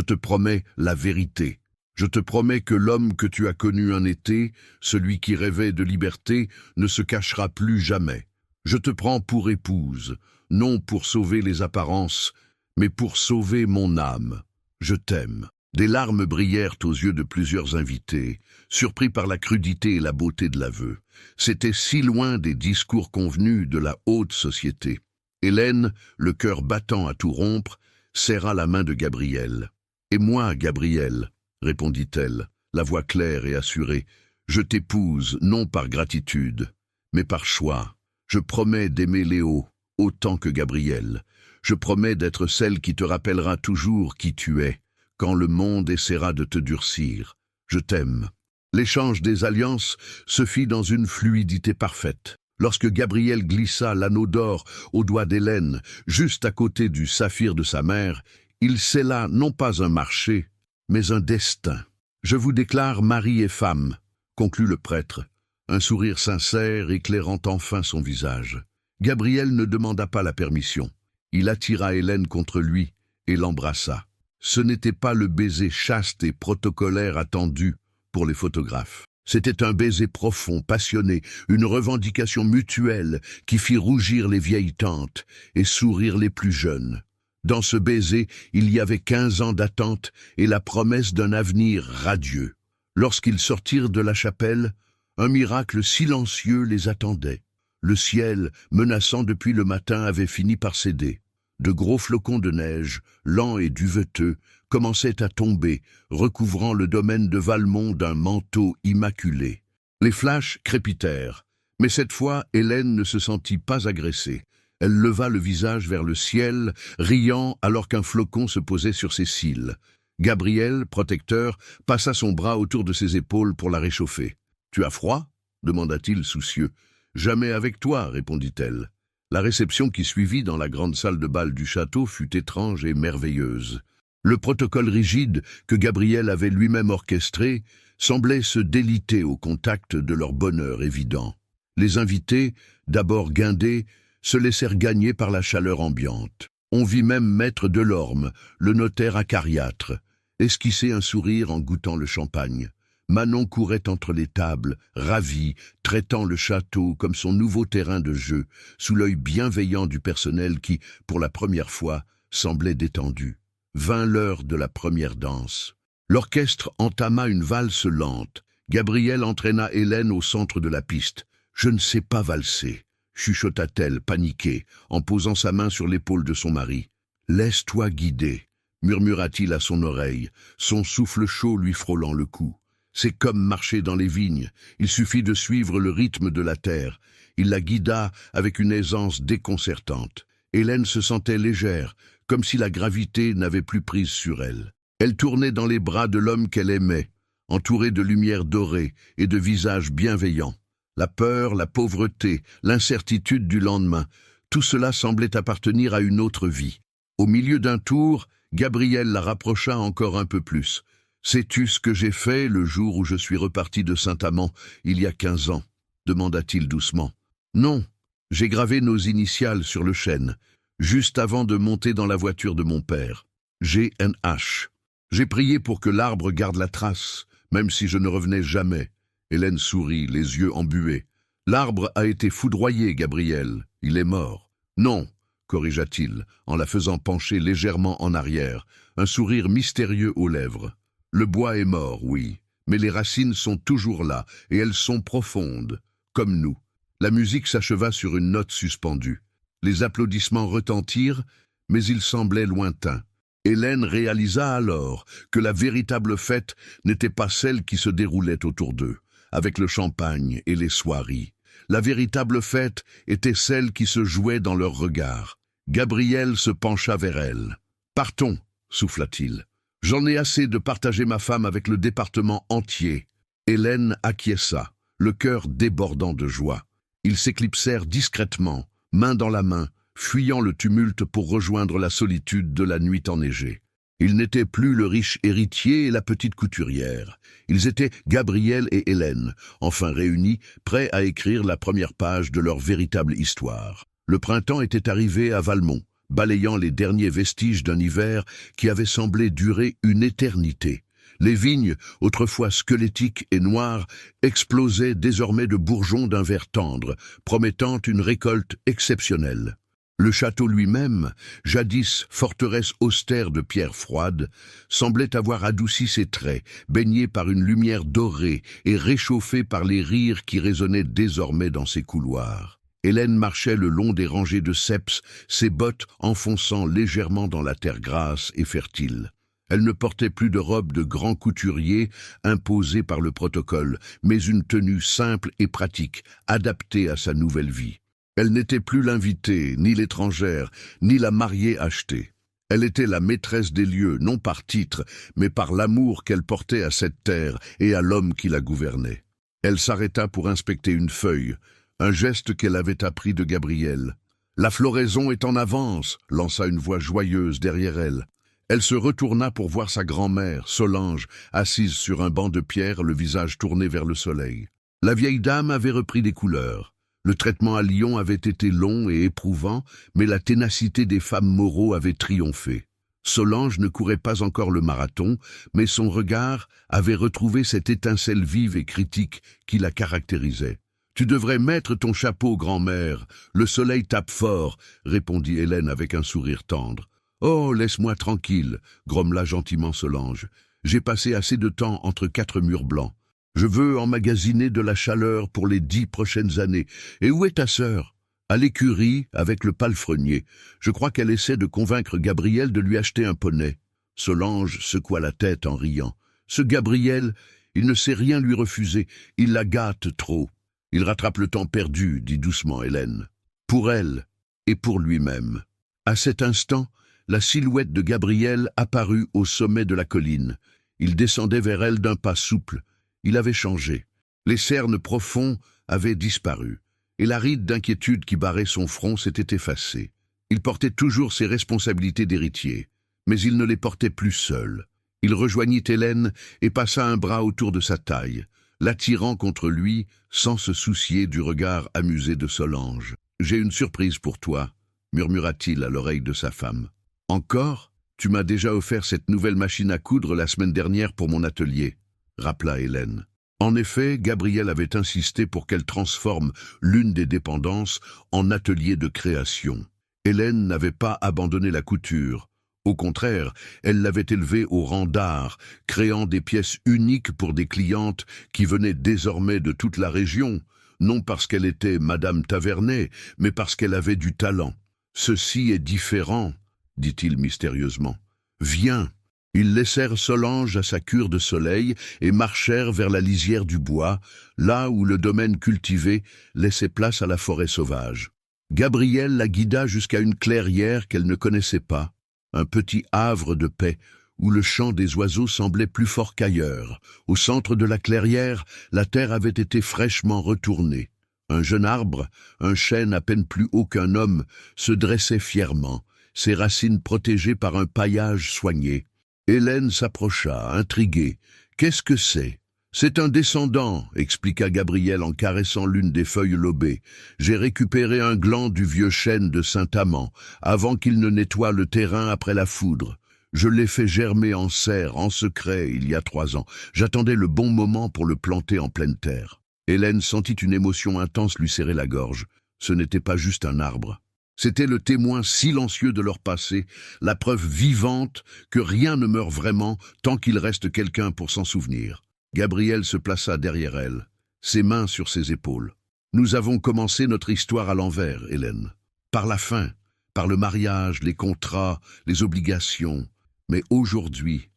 te promets la vérité. Je te promets que l'homme que tu as connu un été, celui qui rêvait de liberté, ne se cachera plus jamais. Je te prends pour épouse, non pour sauver les apparences, mais pour sauver mon âme. Je t'aime. » Des larmes brillèrent aux yeux de plusieurs invités, surpris par la crudité et la beauté de l'aveu. C'était si loin des discours convenus de la haute société. Hélène, le cœur battant à tout rompre, serra la main de Gabriel. « Et moi, Gabriel, » répondit-elle, la voix claire et assurée, « je t'épouse non par gratitude, mais par choix. Je promets d'aimer Léo autant que Gabriel. Je promets d'être celle qui te rappellera toujours qui tu es, quand le monde essaiera de te durcir. Je t'aime. » L'échange des alliances se fit dans une fluidité parfaite. Lorsque Gabriel glissa l'anneau d'or au doigt d'Hélène, juste à côté du saphir de sa mère, il scella non pas un marché, mais un destin. « Je vous déclare mari et femme », conclut le prêtre, un sourire sincère éclairant enfin son visage. Gabriel ne demanda pas la permission. Il attira Hélène contre lui et l'embrassa. Ce n'était pas le baiser chaste et protocolaire attendu pour les photographes. C'était un baiser profond, passionné, une revendication mutuelle qui fit rougir les vieilles tantes et sourire les plus jeunes. Dans ce baiser, il y avait 15 ans d'attente et la promesse d'un avenir radieux. Lorsqu'ils sortirent de la chapelle, un miracle silencieux les attendait. Le ciel, menaçant depuis le matin, avait fini par céder. De gros flocons de neige, lents et duveteux, commençaient à tomber, recouvrant le domaine de Valmont d'un manteau immaculé. Les flashs crépitèrent, mais cette fois, Hélène ne se sentit pas agressée. Elle leva le visage vers le ciel, riant alors qu'un flocon se posait sur ses cils. Gabriel, protecteur, passa son bras autour de ses épaules pour la réchauffer. « Tu as froid ?» demanda-t-il soucieux. « Jamais avec toi, répondit-elle. La réception qui suivit dans la grande salle de bal du château fut étrange et merveilleuse. Le protocole rigide que Gabriel avait lui-même orchestré semblait se déliter au contact de leur bonheur évident. Les invités, d'abord guindés, se laissèrent gagner par la chaleur ambiante. On vit même maître Delorme, le notaire acariâtre, esquisser un sourire en goûtant le champagne. Manon courait entre les tables, ravie, traitant le château comme son nouveau terrain de jeu, sous l'œil bienveillant du personnel qui, pour la première fois, semblait détendu. Vint l'heure de la première danse. L'orchestre entama une valse lente. Gabriel entraîna Hélène au centre de la piste. « Je ne sais pas valser », chuchota-t-elle, paniquée, en posant sa main sur l'épaule de son mari. « Laisse-toi guider », murmura-t-il à son oreille, son souffle chaud lui frôlant le cou. C'est comme marcher dans les vignes, il suffit de suivre le rythme de la terre. Il la guida avec une aisance déconcertante. Hélène se sentait légère, comme si la gravité n'avait plus prise sur elle. Elle tournait dans les bras de l'homme qu'elle aimait, entourée de lumière dorée et de visages bienveillants. La peur, la pauvreté, l'incertitude du lendemain, tout cela semblait appartenir à une autre vie. Au milieu d'un tour, Gabriel la rapprocha encore un peu plus. « Sais-tu ce que j'ai fait le jour où je suis reparti de Saint-Amand, il y a 15 ans ?» demanda-t-il doucement. « Non, j'ai gravé nos initiales sur le chêne, juste avant de monter dans la voiture de mon père. GNH. J'ai prié pour que l'arbre garde la trace, même si je ne revenais jamais. » Hélène sourit, les yeux embués. « L'arbre a été foudroyé, Gabriel. Il est mort. »« Non, » corrigea-t-il, en la faisant pencher légèrement en arrière, un sourire mystérieux aux lèvres. « Le bois est mort, oui, mais les racines sont toujours là, et elles sont profondes, comme nous. » La musique s'acheva sur une note suspendue. Les applaudissements retentirent, mais ils semblaient lointains. Hélène réalisa alors que la véritable fête n'était pas celle qui se déroulait autour d'eux, avec le champagne et les soieries. La véritable fête était celle qui se jouait dans leurs regards. Gabriel se pencha vers elle. « Partons, » souffla-t-il. « J'en ai assez de partager ma femme avec le département entier. » Hélène acquiesça, le cœur débordant de joie. Ils s'éclipsèrent discrètement, main dans la main, fuyant le tumulte pour rejoindre la solitude de la nuit enneigée. Ils n'étaient plus le riche héritier et la petite couturière. Ils étaient Gabriel et Hélène, enfin réunis, prêts à écrire la première page de leur véritable histoire. Le printemps était arrivé à Valmont, balayant les derniers vestiges d'un hiver qui avait semblé durer une éternité. Les vignes, autrefois squelettiques et noires, explosaient désormais de bourgeons d'un vert tendre, promettant une récolte exceptionnelle. Le château lui-même, jadis forteresse austère de pierre froide, semblait avoir adouci ses traits, baigné par une lumière dorée et réchauffé par les rires qui résonnaient désormais dans ses couloirs. Hélène marchait le long des rangées de ceps, ses bottes enfonçant légèrement dans la terre grasse et fertile. Elle ne portait plus de robe de grand couturier imposée par le protocole, mais une tenue simple et pratique, adaptée à sa nouvelle vie. Elle n'était plus l'invitée, ni l'étrangère, ni la mariée achetée. Elle était la maîtresse des lieux, non par titre, mais par l'amour qu'elle portait à cette terre et à l'homme qui la gouvernait. Elle s'arrêta pour inspecter une feuille, un geste qu'elle avait appris de Gabriel. « La floraison est en avance !» lança une voix joyeuse derrière elle. Elle se retourna pour voir sa grand-mère, Solange, assise sur un banc de pierre, le visage tourné vers le soleil. La vieille dame avait repris des couleurs. Le traitement à Lyon avait été long et éprouvant, mais la ténacité des femmes Moreau avait triomphé. Solange ne courait pas encore le marathon, mais son regard avait retrouvé cette étincelle vive et critique qui la caractérisait. « Tu devrais mettre ton chapeau, grand-mère. Le soleil tape fort, » répondit Hélène avec un sourire tendre. « Oh, laisse-moi tranquille, » grommela gentiment Solange. « J'ai passé assez de temps entre 4 murs blancs. Je veux emmagasiner de la chaleur pour les 10 prochaines années. Et où est ta sœur ? À l'écurie, avec le palefrenier. Je crois qu'elle essaie de convaincre Gabriel de lui acheter un poney. » Solange secoua la tête en riant. « Ce Gabriel, il ne sait rien lui refuser. Il la gâte trop. » « Il rattrape le temps perdu, » dit doucement Hélène. « Pour elle et pour lui-même. » À cet instant, la silhouette de Gabriel apparut au sommet de la colline. Il descendait vers elle d'un pas souple. Il avait changé. Les cernes profonds avaient disparu, et la ride d'inquiétude qui barrait son front s'était effacée. Il portait toujours ses responsabilités d'héritier, mais il ne les portait plus seul. Il rejoignit Hélène et passa un bras autour de sa taille, l'attirant contre lui sans se soucier du regard amusé de Solange. « J'ai une surprise pour toi, » murmura-t-il à l'oreille de sa femme. « Encore ? Tu m'as déjà offert cette nouvelle machine à coudre la semaine dernière pour mon atelier, » rappela Hélène. En effet, Gabriel avait insisté pour qu'elle transforme l'une des dépendances en atelier de création. Hélène n'avait pas abandonné la couture. Au contraire, elle l'avait élevée au rang d'art, créant des pièces uniques pour des clientes qui venaient désormais de toute la région, non parce qu'elle était Madame Tavernet, mais parce qu'elle avait du talent. « Ceci est différent, » dit-il mystérieusement. « Viens. » Ils laissèrent Solange à sa cure de soleil et marchèrent vers la lisière du bois, là où le domaine cultivé laissait place à la forêt sauvage. Gabrielle la guida jusqu'à une clairière qu'elle ne connaissait pas, un petit havre de paix où le chant des oiseaux semblait plus fort qu'ailleurs. Au centre de la clairière, la terre avait été fraîchement retournée. Un jeune arbre, un chêne à peine plus haut qu'un homme, se dressait fièrement, ses racines protégées par un paillage soigné. Hélène s'approcha, intriguée. « Qu'est-ce que c'est ?»« C'est un descendant, » expliqua Gabrielle en caressant l'une des feuilles lobées. « J'ai récupéré un gland du vieux chêne de Saint-Amand, avant qu'il ne nettoie le terrain après la foudre. Je l'ai fait germer en serre, en secret, il y a 3 ans. J'attendais le bon moment pour le planter en pleine terre. » Hélène sentit une émotion intense lui serrer la gorge. Ce n'était pas juste un arbre. C'était le témoin silencieux de leur passé, la preuve vivante que rien ne meurt vraiment tant qu'il reste quelqu'un pour s'en souvenir. Gabrielle se plaça derrière elle, ses mains sur ses épaules. « Nous avons commencé notre histoire à l'envers, Hélène. Par la fin, par le mariage, les contrats, les obligations. Mais aujourd'hui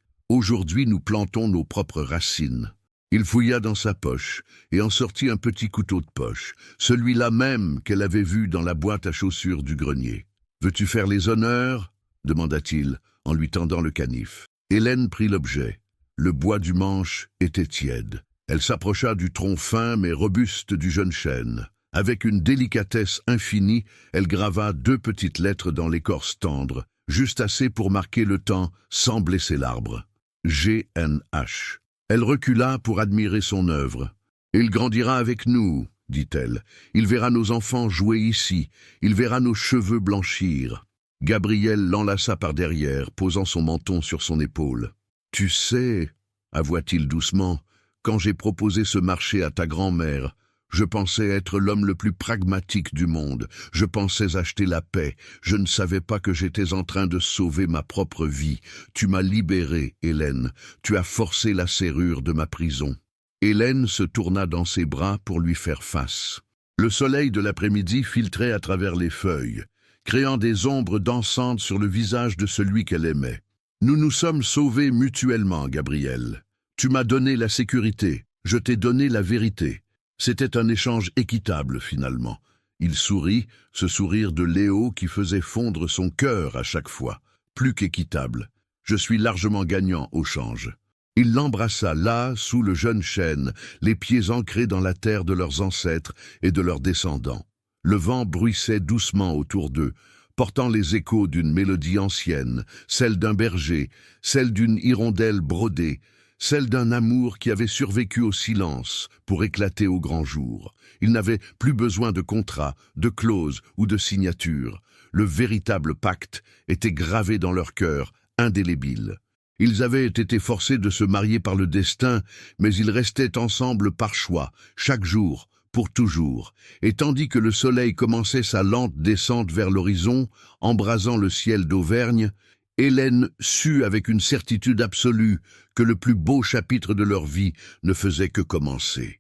nous plantons nos propres racines. » Il fouilla dans sa poche et en sortit un petit couteau de poche, celui-là même qu'elle avait vu dans la boîte à chaussures du grenier. « Veux-tu faire les honneurs ?» demanda-t-il en lui tendant le canif. Hélène prit l'objet. Le bois du manche était tiède. Elle s'approcha du tronc fin mais robuste du jeune chêne. Avec une délicatesse infinie, elle grava 2 petites lettres dans l'écorce tendre, juste assez pour marquer le temps sans blesser l'arbre. G.N.H. Elle recula pour admirer son œuvre. « Il grandira avec nous, » dit-elle. « Il verra nos enfants jouer ici. Il verra nos cheveux blanchir. » Gabrielle l'enlaça par derrière, posant son menton sur son épaule. « Tu sais, » avoua-t-il doucement, « quand j'ai proposé ce marché à ta grand-mère, je pensais être l'homme le plus pragmatique du monde. Je pensais acheter la paix. Je ne savais pas que j'étais en train de sauver ma propre vie. Tu m'as libérée, Hélène. Tu as forcé la serrure de ma prison. » Hélène se tourna dans ses bras pour lui faire face. Le soleil de l'après-midi filtrait à travers les feuilles, créant des ombres dansantes sur le visage de celui qu'elle aimait. « Nous nous sommes sauvés mutuellement, Gabrielle. Tu m'as donné la sécurité. Je t'ai donné la vérité. » C'était un échange équitable, finalement. Il sourit, ce sourire de Léo qui faisait fondre son cœur à chaque fois. Plus qu'équitable. Je suis largement gagnant au change. Il l'embrassa là, sous le jeune chêne, les pieds ancrés dans la terre de leurs ancêtres et de leurs descendants. Le vent bruissait doucement autour d'eux, portant les échos d'une mélodie ancienne, celle d'un berger, celle d'une hirondelle brodée, celle d'un amour qui avait survécu au silence pour éclater au grand jour. Ils n'avaient plus besoin de contrat, de clause ou de signature. Le véritable pacte était gravé dans leur cœur, indélébile. Ils avaient été forcés de se marier par le destin, mais ils restaient ensemble par choix, chaque jour, pour toujours. Et tandis que le soleil commençait sa lente descente vers l'horizon, embrasant le ciel d'Auvergne, Hélène sut avec une certitude absolue que le plus beau chapitre de leur vie ne faisait que commencer.